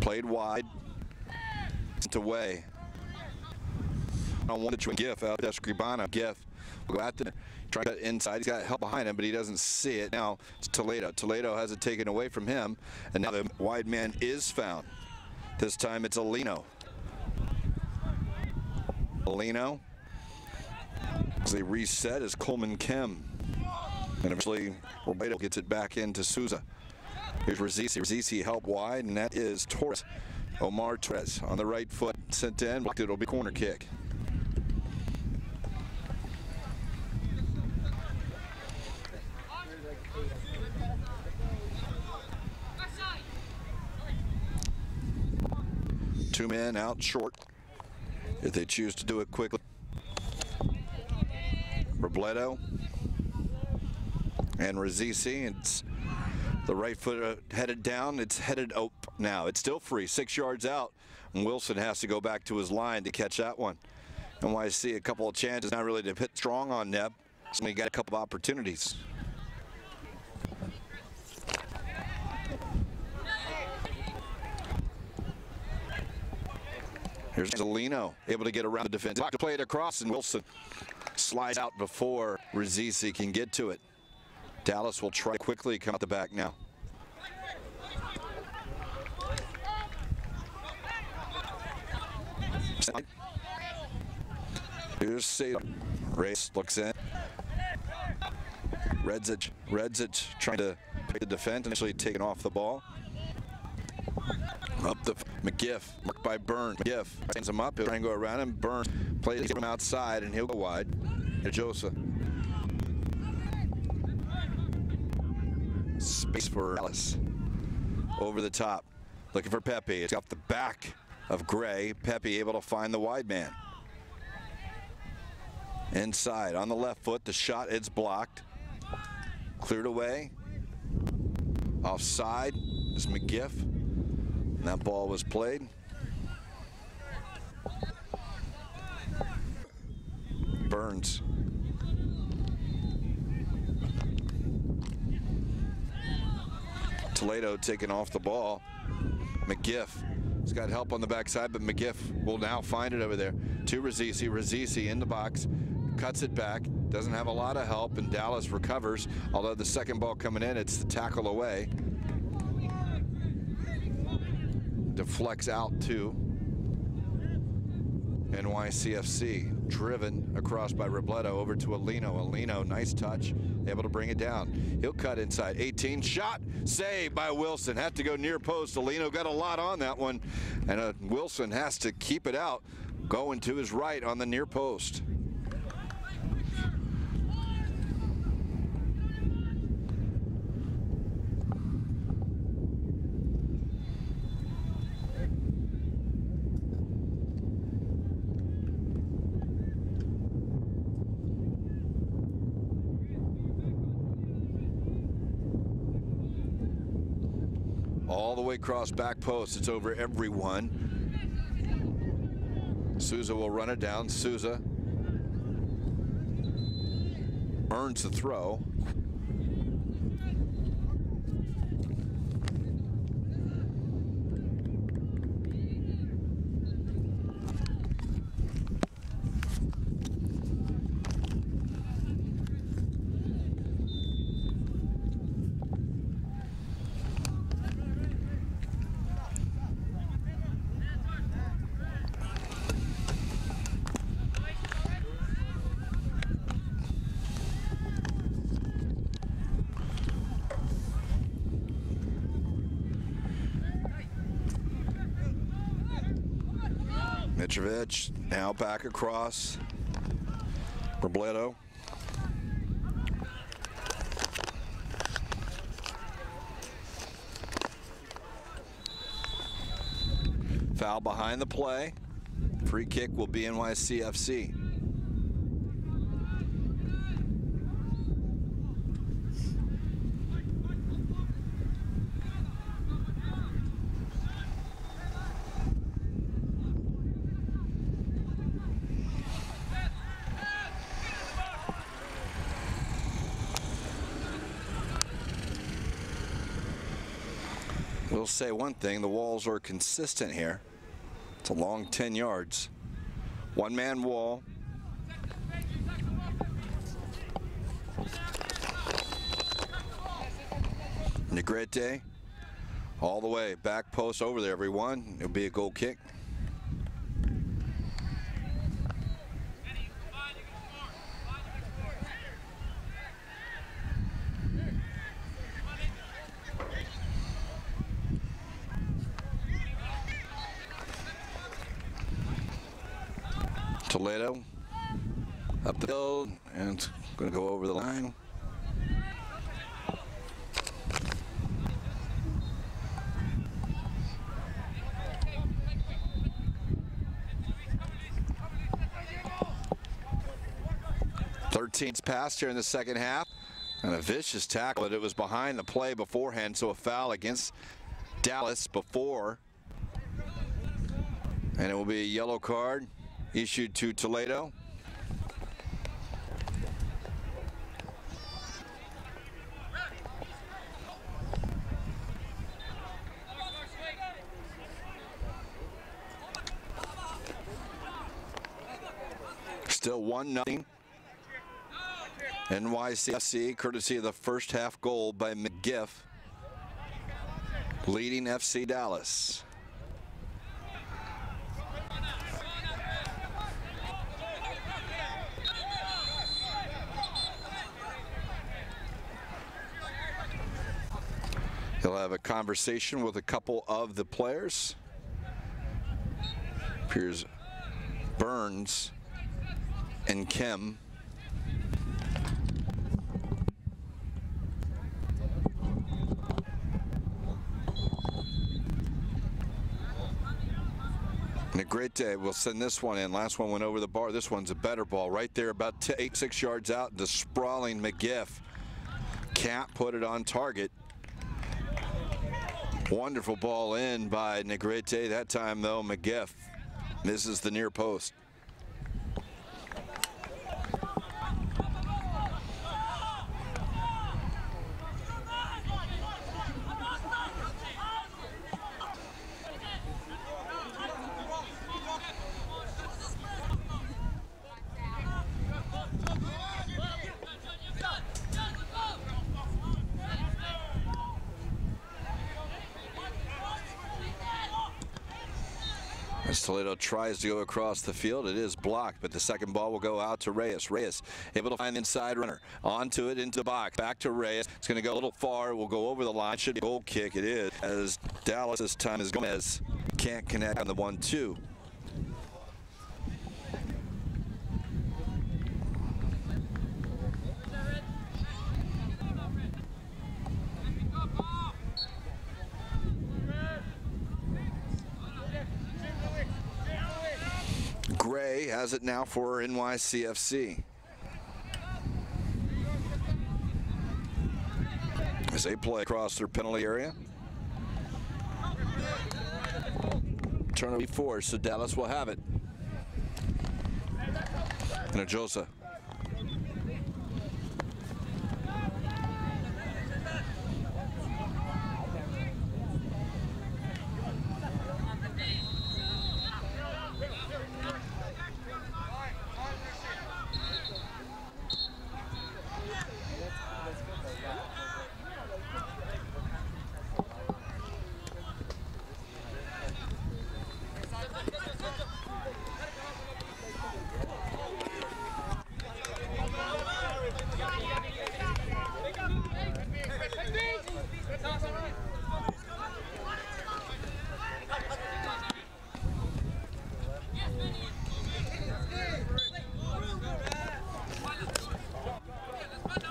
Speaker 1: played wide, sent away. On one to Giff out to Escribano. Giff will go out there. Trying to get inside. He's got help behind him, but he doesn't see it. Now it's Toledo. Toledo has it taken away from him, and now the wide man is found. This time it's Alino. Alino. As they reset is Coleman Kim. And eventually Toledo gets it back into Souza. Here's Rizisi. Rizisi help wide, and that is Torres. Omar Torres on the right foot. Sent in. It'll be corner kick. Two men out short if they choose to do it quickly. Robledo and Rizisi. It's the right foot headed down. It's headed up now. It's still free, 6 yards out. And Wilson has to go back to his line to catch that one. NYC a couple of chances, not really to hit strong on Neb. So we got a couple of opportunities. Here's Alino, able to get around the defense. To play it across, and Wilson slides out before Rizisi can get to it. Dallas will try quickly come out the back now. Here's Sato. Race looks in. Redzic trying to pick the defense, initially taken off the ball. Up the McGiff, marked by Burns. McGiff sends him up. He'll try and go around him. Burns plays him outside, and he'll go wide. Josa. Space for Dallas. Over the top. Looking for Pepe. It's off the back of Gray. Pepe able to find the wide man. Inside on the left foot. The shot, it's blocked. Cleared away. Offside is McGiff. And that ball was played. Burns. Toledo taking off the ball. McGiff. He's got help on the backside, but McGiff will now find it over there. To Rizisi. Rizisi in the box. Cuts it back. Doesn't have a lot of help, and Dallas recovers. Although the second ball coming in, it's the tackle away. Deflects out to NYC FC. Driven across by Robledo over to Alino. Alino, nice touch, able to bring it down. He'll cut inside. 18 shot, saved by Wilson. Had to go near post. Alino got a lot on that one, and Wilson has to keep it out. Going to his right on the near post. All the way across back post. It's over everyone. Souza will run it down. Souza earns the throw. Mitrovic now back across. Robledo. Foul behind the play. Free kick will be NYC FC. We'll say one thing, the walls are consistent here. It's a long 10 yards. One-man wall. Negrete all the way, back post over there, everyone. It'll be a goal kick. Toledo up the field, and it's going to go over the line. It's passed here in the second half, and a vicious tackle, but it was behind the play beforehand, so a foul against Dallas before, and it will be a yellow card issued to Toledo. Still 1-0. NYC FC, courtesy of the first half goal by McGiff, leading FC Dallas. He'll have a conversation with a couple of the players. Appears Burns and Kim. Negrete will send this one in. Last one went over the bar. This one's a better ball right there, about 6 yards out. The sprawling McGiff can't put it on target. Wonderful ball in by Negrete. That time, though, McGiff misses the near post. As Toledo tries to go across the field, it is blocked, but the second ball will go out to Reyes. Reyes able to find the inside runner. Onto it, into the box. Back to Reyes. It's going to go a little far. It will go over the line. Should be a goal kick. It is, as Dallas this time is Gomez. Can't connect on the 1-2. Gray has it now for NYC FC. As they play across their penalty area. Turn it forward, so Dallas will have it. And Ajosa.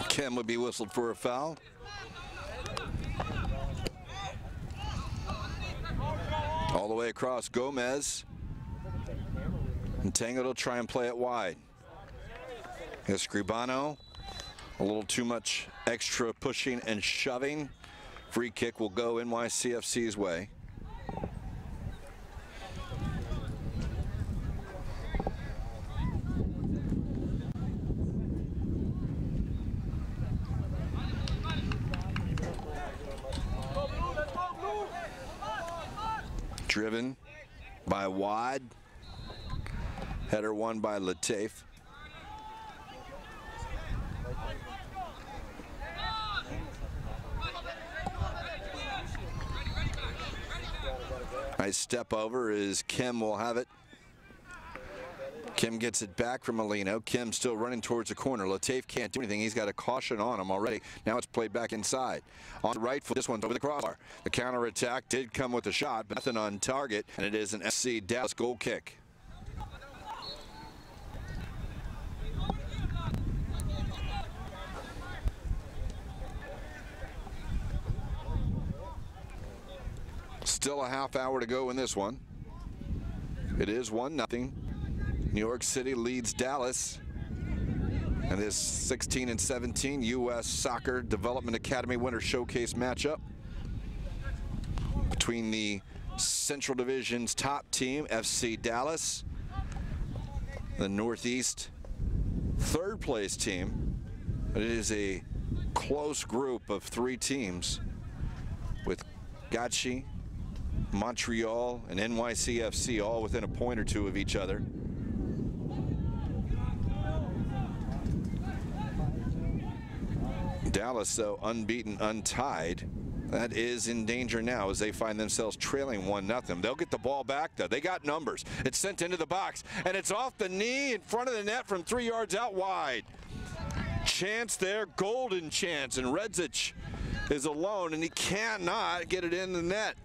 Speaker 1: Kim would be whistled for a foul. All the way across, Gomez. And Tango will try and play it wide. Escribano, a little too much extra pushing and shoving. Free kick will go NYCFC's way. Driven by Wad. Header won by Lateef. Nice step over as Kim will have it. Kim gets it back from Alino. Kim still running towards the corner. Lateef can't do anything. He's got a caution on him already. Now it's played back inside. On the right foot, this one's over the crossbar. The counterattack did come with a shot, but nothing on target, and it is an FC Dallas goal kick. Still a half hour to go in this one. It is 1-0. New York City leads Dallas. And this 16 and 17 U.S. Soccer Development Academy Winter Showcase matchup between the Central Division's top team, FC Dallas, the Northeast third place team. It is a close group of 3 teams with Gachi, Montreal, and NYC FC all within a point or two of each other. Dallas, though, unbeaten, untied. That is in danger now as they find themselves trailing 1-0. They'll get the ball back, though. They got numbers. It's sent into the box, and it's off the knee in front of the net from 3 yards out wide. Chance there, golden chance, and Redzic is alone, and he cannot get it in the net.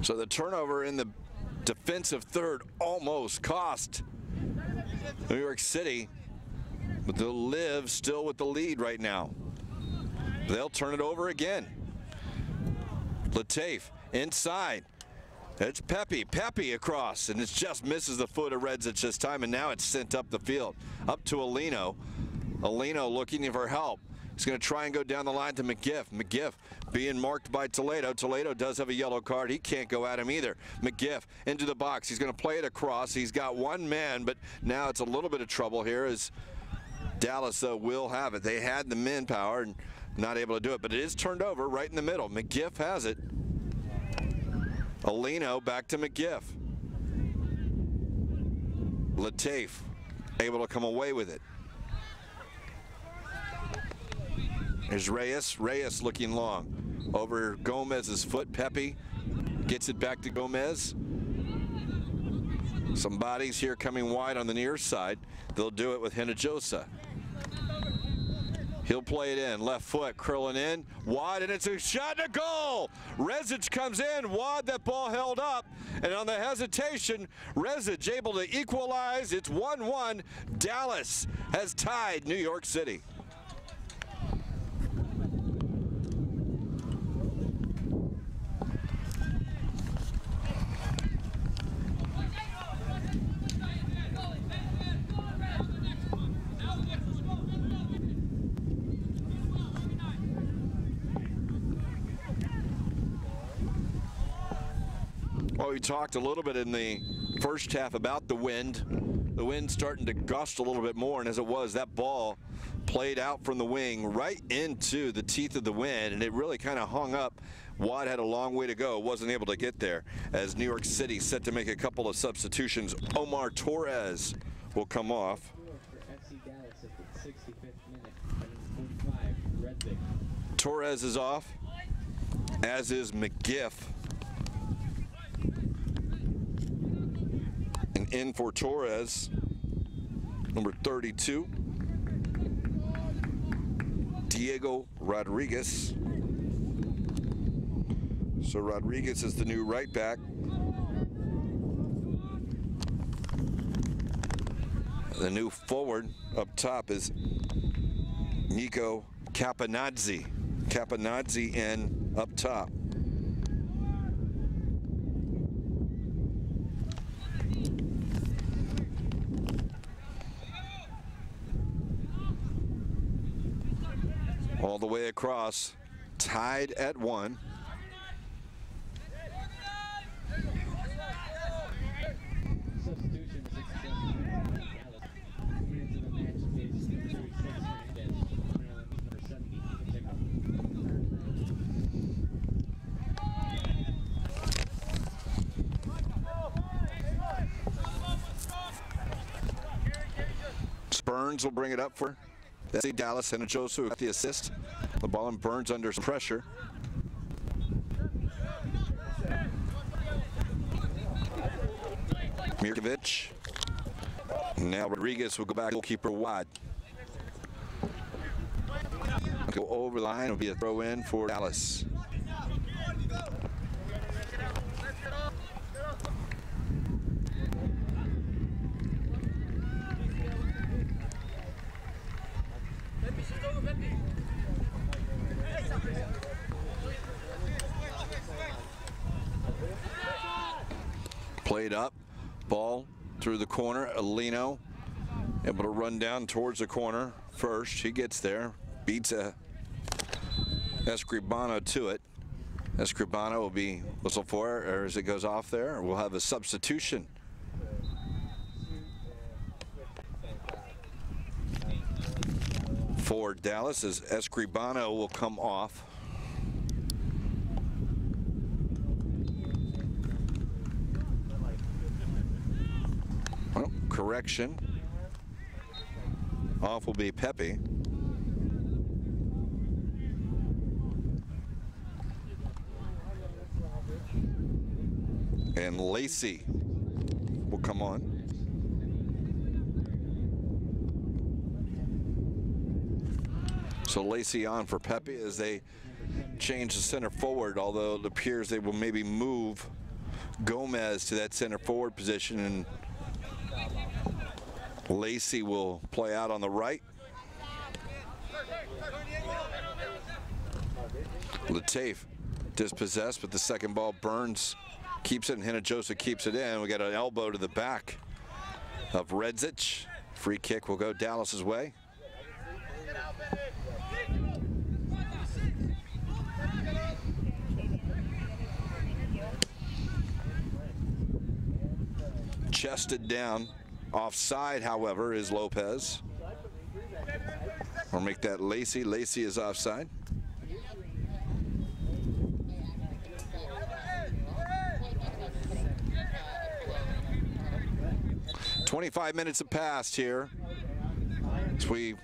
Speaker 1: So the turnover in the defensive third almost cost New York City, but they'll live still with the lead right now. They'll turn it over again. Lateef inside. It's Pepe across, and it just misses the foot of Redzic this time, and now it's sent up the field. Up to Alino. Alino looking for help. He's going to try and go down the line to McGiff. McGiff being marked by Toledo. Toledo does have a yellow card. He can't go at him either. McGiff into the box. He's going to play it across. He's got one man, but now it's a little bit of trouble here as Dallas, though, will have it. They had the manpower and not able to do it, but it is turned over right in the middle. McGiff has it. Alino back to McGiff. Lateef able to come away with it. There's Reyes. Reyes looking long. Over Gomez's foot. Pepe gets it back to Gomez. Some bodies here coming wide on the near side. They'll do it with Hinojosa. He'll play it in. Left foot curling in. Wide, and it's a shot and a goal. Rezic comes in. Wad, that ball held up. And on the hesitation, Rezic able to equalize. It's 1-1. Dallas has tied New York City. Well, we talked a little bit in the first half about the wind. The wind starting to gust a little bit more, and as it was, that ball played out from the wing right into the teeth of the wind, and it really kind of hung up. Watt had a long way to go, wasn't able to get there, as New York City set to make a couple of substitutions. Omar Torres will come off. Torres is off, as is McGiff. And in for Torres, number 32, Diego Rodriguez. So Rodriguez is the new right back. The new forward up top is Nico Caponazzi. Caponazzi in up top. All the way across, tied at 1. Burns will bring it up for FC Dallas, Hinojosa got the assist. The ball and Burns under some pressure. Mirkovic. Now Rodriguez will go back, goalkeeper wide. Go over the line, will be a throw in for Dallas. Played up, ball through the corner. Alino able to run down towards the corner first. He gets there, beats Escribano to it. Escribano will be whistled for it, or as it goes off there, we'll have a substitution. For Dallas, as Escribano will come off. Well, correction. Off will be Pepe. And Lacey will come on. So Lacey on for Pepe as they change the center forward, although it appears they will maybe move Gomez to that center forward position, and Lacey will play out on the right. Latafe dispossessed, but the second ball, Burns keeps it and Hinojosa keeps it in. We got an elbow to the back of Redzic. Free kick will go Dallas's way. Chested down. Offside, however, is Lopez. Or make that Lacey. Lacey is offside. "25 minutes have passed here as we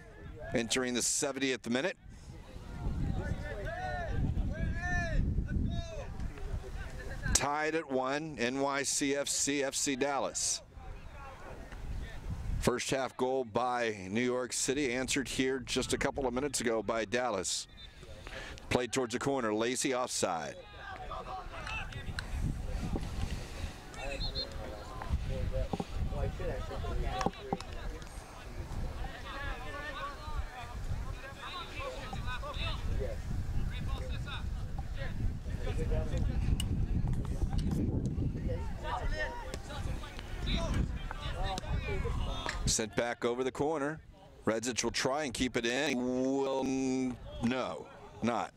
Speaker 1: entering the 70th minute. Tied at 1, NYC FC, FC Dallas. First half goal by New York City, answered here just a couple of minutes ago by Dallas. Played towards the corner, Lacey offside. Sent back over the corner. Redzic will try and keep it in. He will, no, not.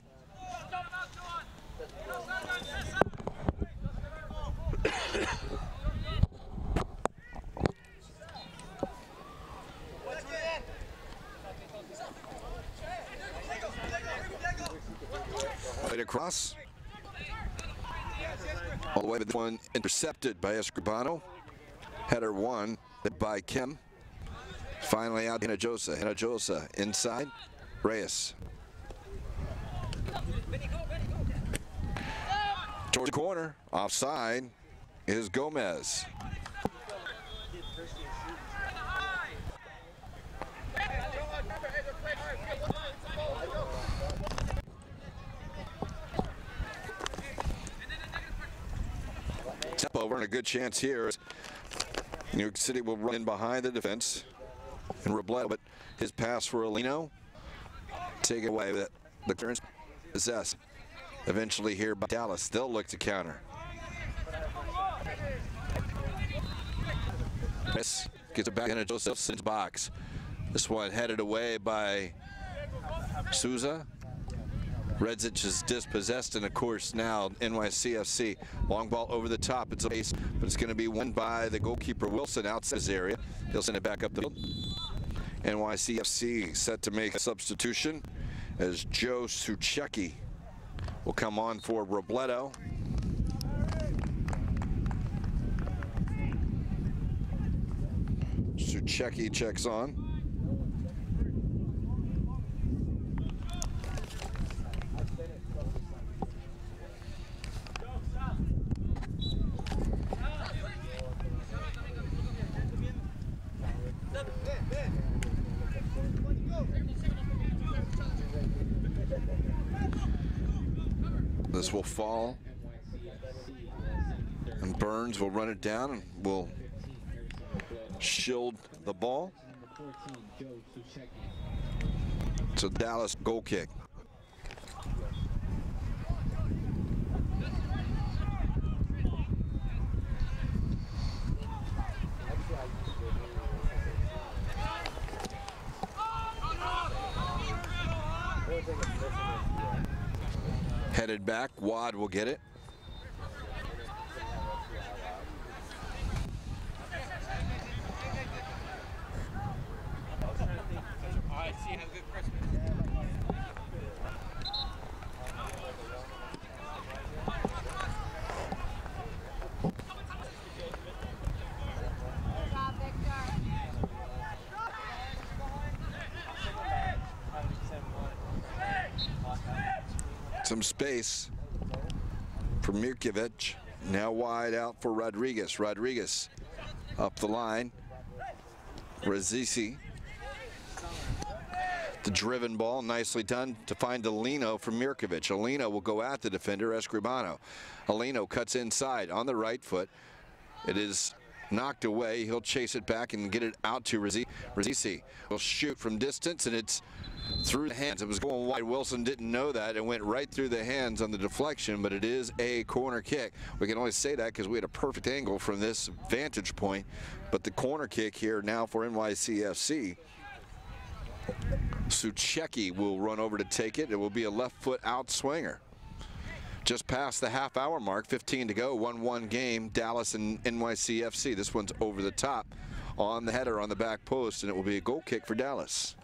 Speaker 1: Played across. All the way to the one, intercepted by Escribano. Header won by Kim. Finally out Hinojosa. Hinojosa inside. Reyes. Towards the corner. Offside is Gomez. Step over and a good chance here. New York City will run in behind the defense. And Robledo, but his pass for Alino. Take away that the clearance possessed. Eventually here by Dallas. They'll look to counter. This gets it back into Josephson's box. This one headed away by Souza. Redzic is dispossessed, and of course now NYCFC. Long ball over the top. It's a base, but it's going to be won by the goalkeeper Wilson outside his area. He'll send it back up the field. NYCFC set to make a substitution as Joe Suchecki will come on for Robledo. Suchecki checks on. This will fall, and Burns will run it down and will shield the ball. It's a Dallas goal kick. Headed back, Wad will get it. Some space for Mirkovic. Now wide out for Rodriguez. Rodriguez up the line. Razisi. The driven ball, nicely done to find Alino from Mirkovic. Alino will go at the defender, Escribano. Alino cuts inside on the right foot. It is knocked away. He'll chase it back and get it out to Razisi. Will shoot from distance, and it's through the hands. It was going wide. Wilson didn't know that and went right through the hands on the deflection, but it is a corner kick. We can only say that because we had a perfect angle from this vantage point. But the corner kick here now for NYC FC. Suchecki will run over to take it. It will be a left foot out swinger. Just past the half-hour mark, 15 to go, 1-1 game, Dallas and NYC FC. This one's over the top on the header on the back post, and it will be a goal kick for Dallas.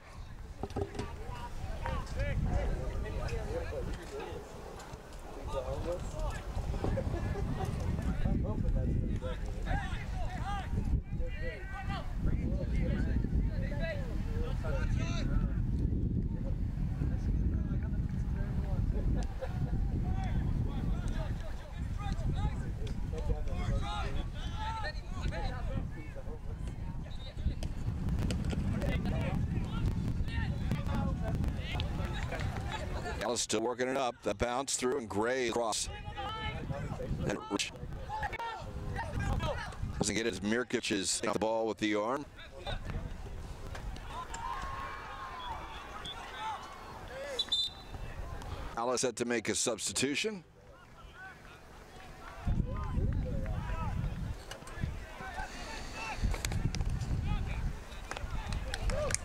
Speaker 1: Dallas still working it up. The bounce through and Gray across. Doesn't get it as Mirkovic is the ball with the arm. Dallas had to make a substitution.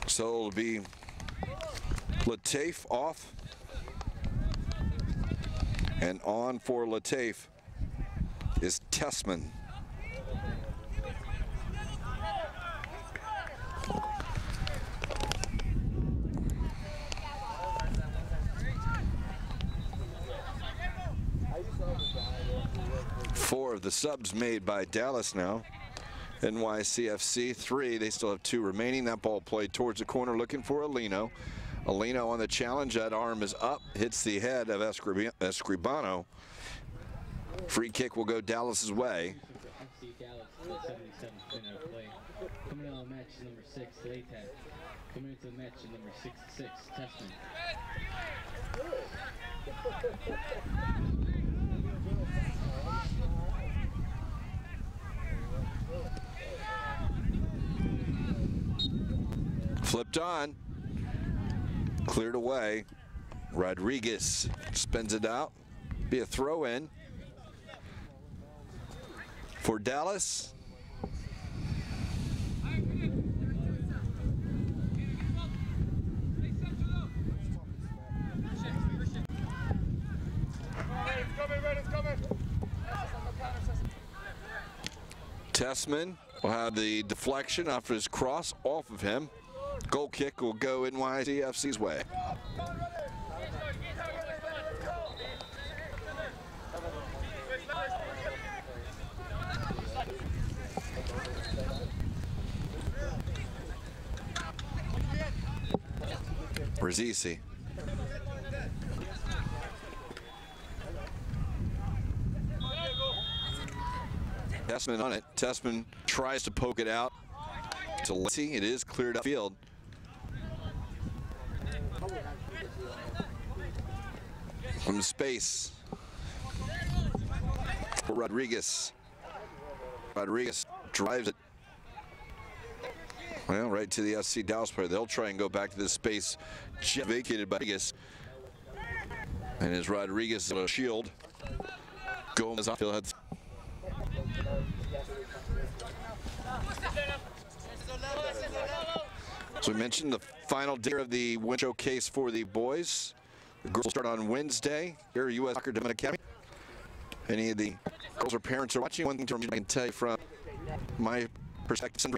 Speaker 1: So it'll be Lateef off. And on for Lateef is Tessman. Four of the subs made by Dallas now. NYCFC 3. They still have 2 remaining. That ball played towards the corner looking for Alino. Alino on the challenge. That arm is up. Hits the head of Escribano. Free kick will go Dallas's way.
Speaker 2: Coming out of match number 6, Lateef. Coming into match number 66, Tessman.
Speaker 1: Flipped on. Cleared away. Rodriguez spins it out. Be a throw in for Dallas. Tessman will have the deflection after his cross off of him. Goal kick will go NYCFC's way. Razisi. Tessman on it. Tessman tries to poke it out to Lacy. It is cleared upfield. From space. for Rodriguez. Rodriguez drives it. Well, right to the FC Dallas player. They'll try and go back to this space vacated by Rodriguez. And as Rodriguez a shield, Gomez on field heads. So we mentioned the final day of the win showcase for the boys. The girls will start on Wednesday here at U.S. Soccer Development Academy. Any of the girls or parents are watching, one thing I can tell you from my perspective,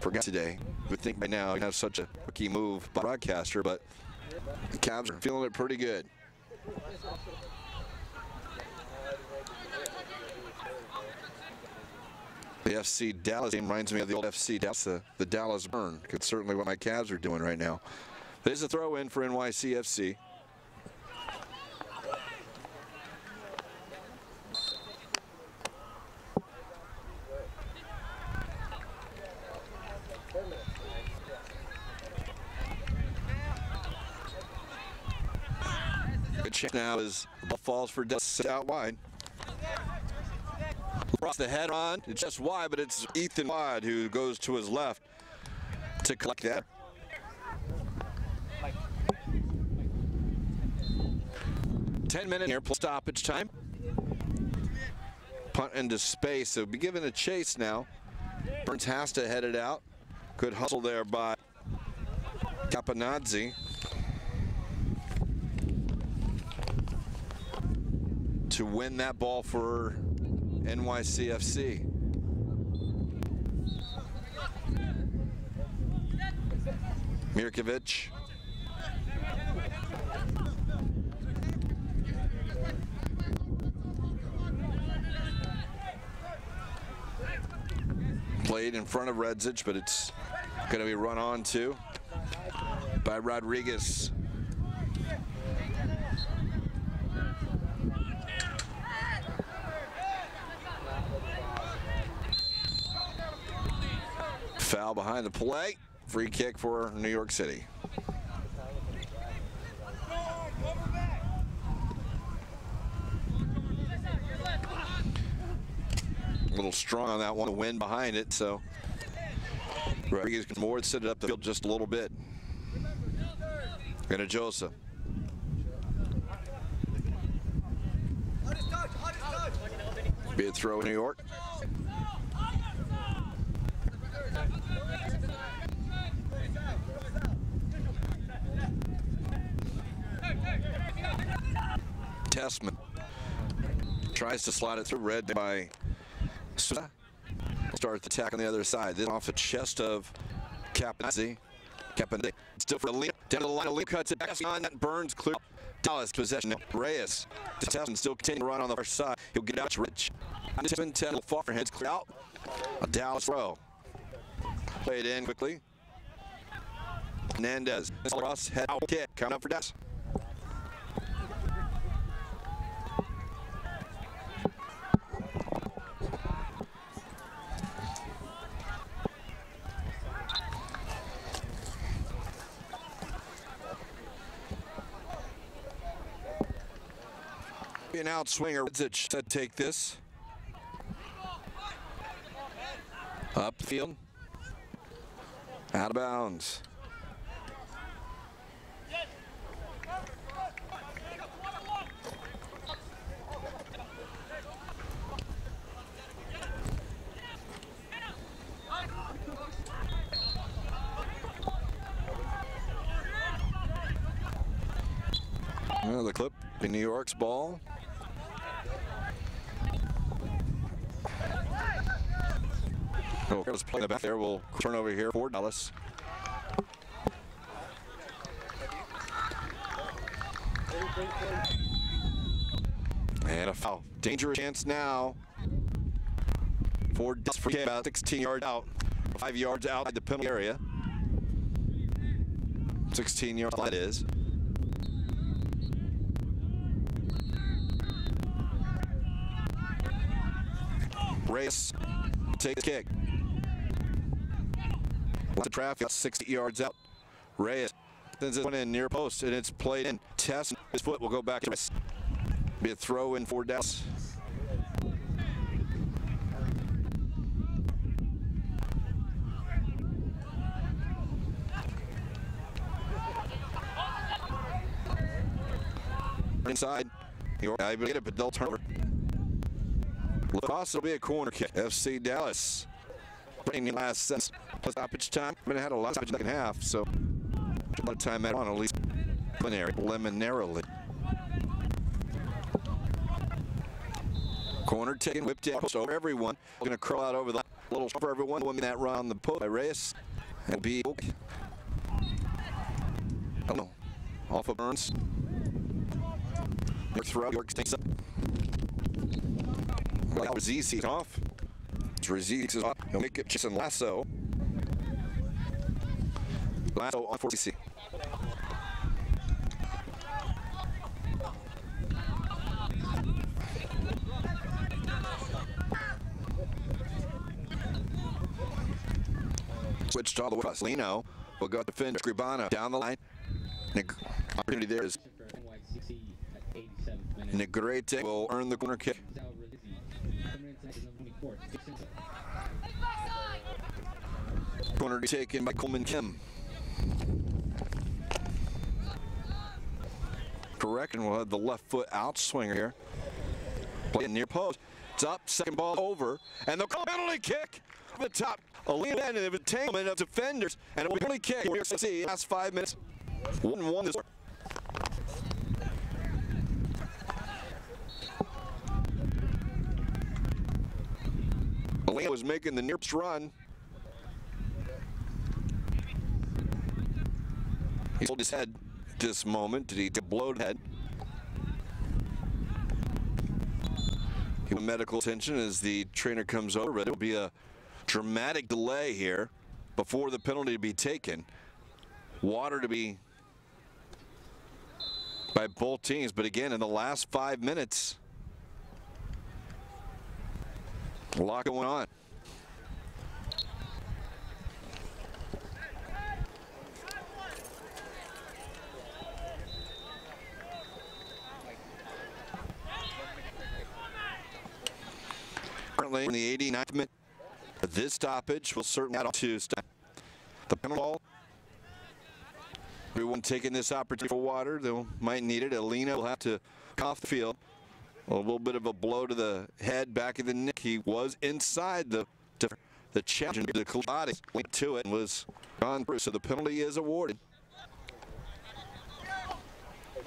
Speaker 1: forgot today. I would think by now you have such a rookie move by broadcaster, but the Cavs are feeling it pretty good. The FC Dallas game reminds me of the old FC Dallas, the Dallas Burn. It's certainly what my Cavs are doing right now. There's a throw in for NYC FC. Good chance now as the ball falls for Dallas out wide. Across the head on, it's just wide, but it's Ethan Wide who goes to his left to collect that. Ten-minute here, plus stoppage time. Punt into space, so be given a chase now. Burns has to head it out. Good hustle there by Capanazzi. To win that ball for NYC FC. Mirkovic. Played in front of Redzic, but it's going to be run on to by Rodriguez. Foul behind the play. Free kick for New York City. A little strong on that one, the wind behind it, so Rodriguez can more set it up the field just a little bit. Josa. Be a throw in New York. Testman tries to slide it through, red by Sousa. Starts the attack on the other side. Then off the chest of Capanazzi. Capanazzi still for the lead. Down to the line, a lead cuts it back on that. Burns clear. Dallas possession. Reyes. Testman still continuing to run on the far side. He'll get out to Rich. 10 far heads clear out. A Dallas throw. Played in quickly. Hernandez. Ross head out kick. Count up for Dallas. An outswinger. Redzic said take this. Upfield. Out of bounds. Well, the clip in New York's ball. Oh, let's play the back there. We'll turn over here for Dallas. And a foul. Dangerous chance now for Dallas. For about 16 yards out, 5 yards outside the penalty area. 16 yards that is. Reyes takes the kick. Lots of traffic, 60 yards out. Reyes sends this one in near post, and it's played in. Test his foot will go back to Reyes. Be a throw in for Dallas. inside. You're able to get it, but they'll turn over. Lacrosse will be a corner kick. FC Dallas. Bringing the last set. Plus stoppage time. We had a lot of stoppage in the second half, so a lot of time at least preliminarily. Corner taken, whipped in, post over everyone. Going to curl out over the little for everyone. Winning that run on the post by Reyes. It'll be okay. Oh, off of Burns. Throw, York takes up. Raziz is off. Raziz is off. He'll make it Jason Lasso. Lasso on for CC. Switched all the way across. Lino will go defender. Scribano down the line. Opportunity there is Negrete will earn the corner kick. Corner taken by Coleman Kim. Correct, and we'll have the left foot out swinger here. Playing near post. It's up, second ball over, and the penalty kick over the top. A lead end of entanglement of defenders, and a penalty kick. We're going to see last 5 minutes. 1-1 this. Leo was making the nearest run. He hold his head at this moment. Did he blow the head? He had medical attention as the trainer comes over, but it'll be a dramatic delay here before the penalty to be taken. Water to be by both teams, but again, in the last 5 minutes, a lot going on. Currently in the 89th minute, this stoppage will certainly add on to the penalty ball. Everyone taking this opportunity for water. They might need it. Alina will have to come off the field. A little bit of a blow to the head, back of the neck. He was inside the challenge. The body linked to it and was gone through. So the penalty is awarded.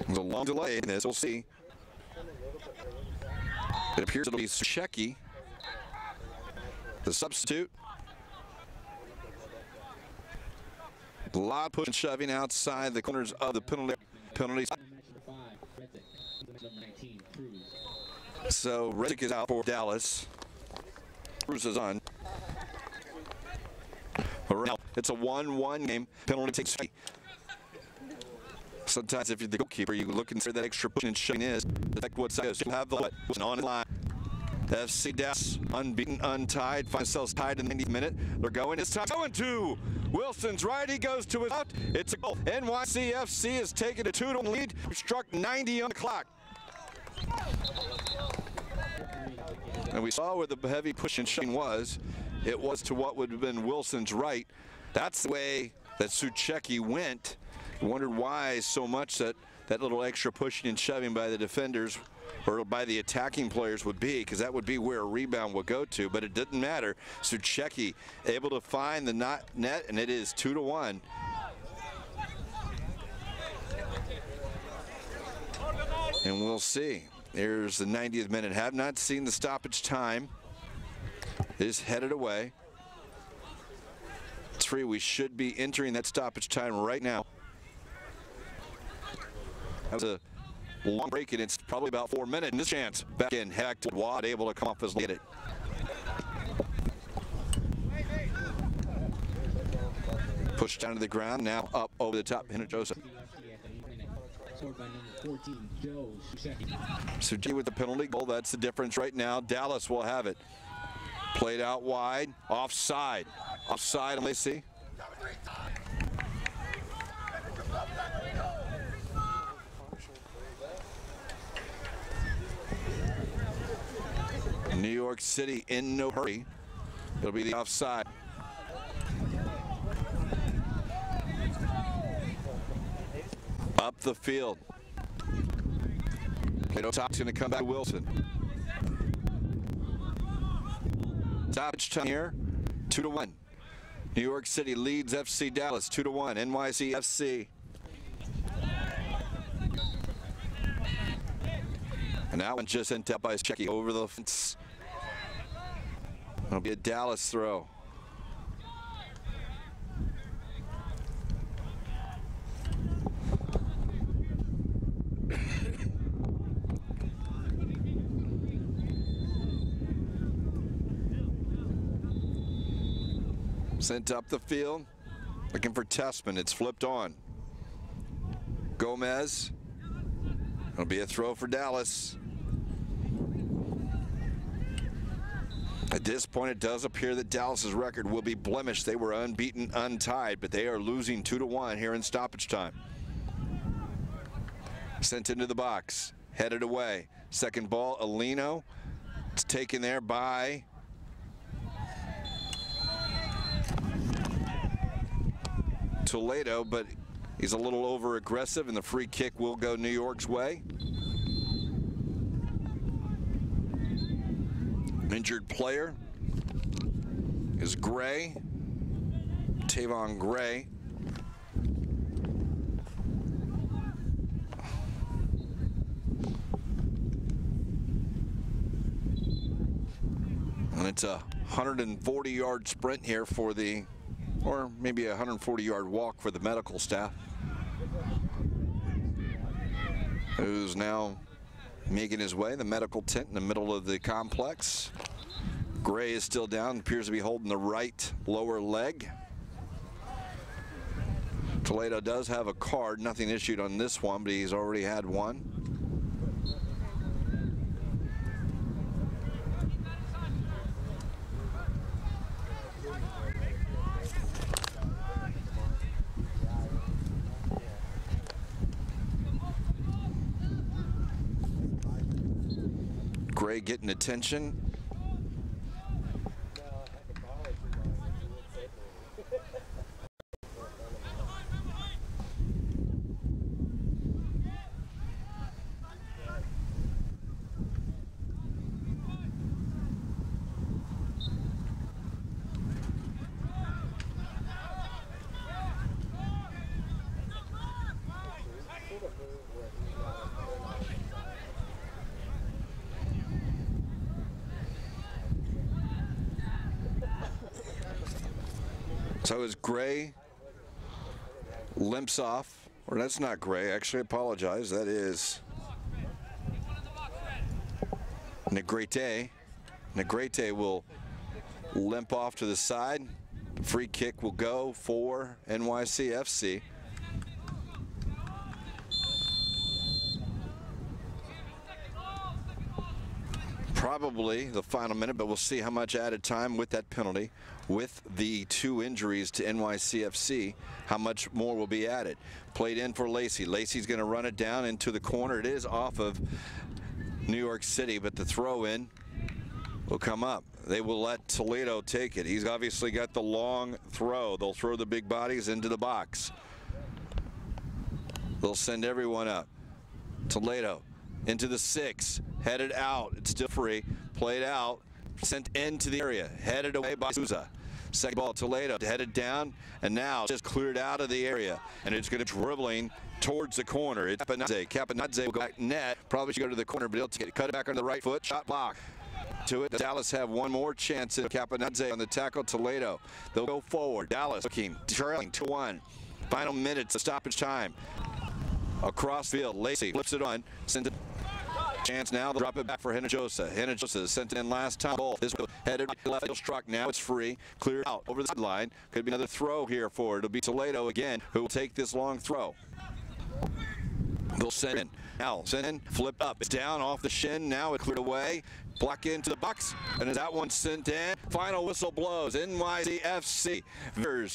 Speaker 1: There's a long delay in this. We'll see. It appears it'll be Suchecki, the substitute. A lot of push and shoving outside the corners of the penalty. So Reddick is out for Dallas. Cruz is on. But right now, it's a 1-1 game. Penalty takes. Sometimes if you're the goalkeeper, you look and see that extra push and shoving is. Like what size you have the on line. FC Dallas unbeaten, untied, finds themselves tied in the 90th minute. They're going. It's time. Going to Wilson's right. He goes to his out. It's a goal. NYC FC has taken a 2-1 lead. Struck 90 on the clock. And we saw where the heavy push and shoving was. It was to what would have been Wilson's right. That's the way that Suchecki went. You wondered why so much that little extra pushing and shoving by the defenders or by the attacking players would be, because that would be where a rebound would go to, but it didn't matter. Suchecki able to find the net, and it is 2-1. And we'll see. There's the 90th minute. Have not seen the stoppage time. It is headed away. 3. We should be entering that stoppage time right now. That was a long break, and it's probably about 4 minutes. And this chance back in, back to Watt, able to come off his lead. It. Pushed down to the ground, now up over the top. Hinojosa. Suchecki with the penalty goal. That's the difference right now. Dallas will have it. Played out wide. Offside. Offside, let's see. New York City in no hurry. It'll be the offside. Up the field. Top's going to come back to Wilson. Stoppage time here, 2-1. New York City leads FC Dallas 2-1. NYC FC. And that one just sent up by Checky over the fence. It'll be a Dallas throw. Sent up the field, looking for Tessman. It's flipped on. Gomez. It'll be a throw for Dallas. At this point, it does appear that Dallas's record will be blemished. They were unbeaten, untied, but they are losing 2-1 here in stoppage time. Sent into the box, headed away. Second ball, Alino. It's taken there by Toledo, but he's a little over aggressive, and the free kick will go New York's way. Injured player is Gray, Tavon Gray. And it's a 140-yard sprint here for the, or maybe a 140-yard walk for the medical staff, who's now making his way. The medical tent in the middle of the complex. Gray is still down, appears to be holding the right lower leg. Toledo does have a card, nothing issued on this one, but he's already had one. Gray getting attention. So as Gray limps off, or that's not Gray, actually I apologize, that is Negrete. Negrete will limp off to the side. The free kick will go for NYC FC. Probably the final minute, but we'll see how much added time with that penalty. With the 2 injuries to NYCFC, how much more will be added. Played in for Lacey. Lacey's going to run it down into the corner. It is off of New York City, but the throw in will come up. They will let Toledo take it. He's obviously got the long throw. They'll throw the big bodies into the box. They'll send everyone up. Toledo into the 6, headed out. It's still free. Played out. Sent into the area, headed away by Souza. Second ball, Toledo headed down, and now just cleared out of the area, and it's going to dribbling towards the corner. It's Capanadze. Capanadze will go back net. Probably should go to the corner, but he'll cut it back on the right foot. Shot block. To it. Dallas have one more chance. Capanadze on the tackle. Toledo. They'll go forward. Dallas looking, trailing 2-1. Final minutes of stoppage time. Across field, Lacey flips it on. Sends it. Chance now, they'll drop it back for Hinojosa. Hinojosa sent it in last time. Ball this headed left, heel struck. Now it's free. Cleared out over the sideline. Could be another throw here for it. It'll be Toledo again who will take this long throw. They'll send in. Now send in, flip up. It's down off the shin. Now it cleared away. Block into the box, and as that one sent in, final whistle blows. NYC FC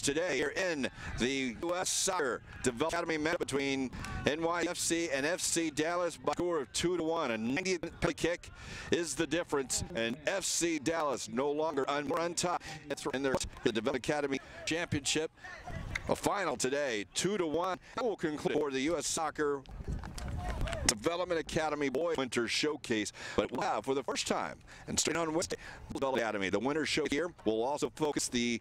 Speaker 1: today here in the U.S. Soccer Development Academy match between NYC and FC Dallas by a score of 2-1. A 90th penalty kick is the difference, and FC Dallas no longer on top in their Development Academy Championship. A final today, 2-1. That will conclude for the U.S. Soccer Development Academy Boy Winter Showcase, but we'll have for the first time, and starting on Wednesday, Development Academy. The Winter Show here will also focus the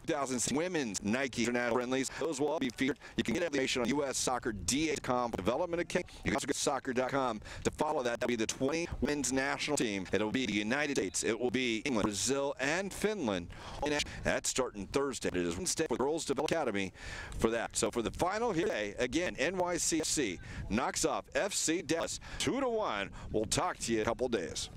Speaker 1: 2006 Women's Nike International Friendlies. Those will all be featured. You can get information on USSoccerDA.com, Development Academy. You can also get soccer.com to follow that. That'll be the 20 Women's National Team. It'll be the United States. It will be England, Brazil, and Finland. That's starting Thursday. It is Wednesday with Girls Development Academy for that. So for the final here today, again, NYC FC knocks off FC Dallas 2-1. We'll talk to you in a couple days.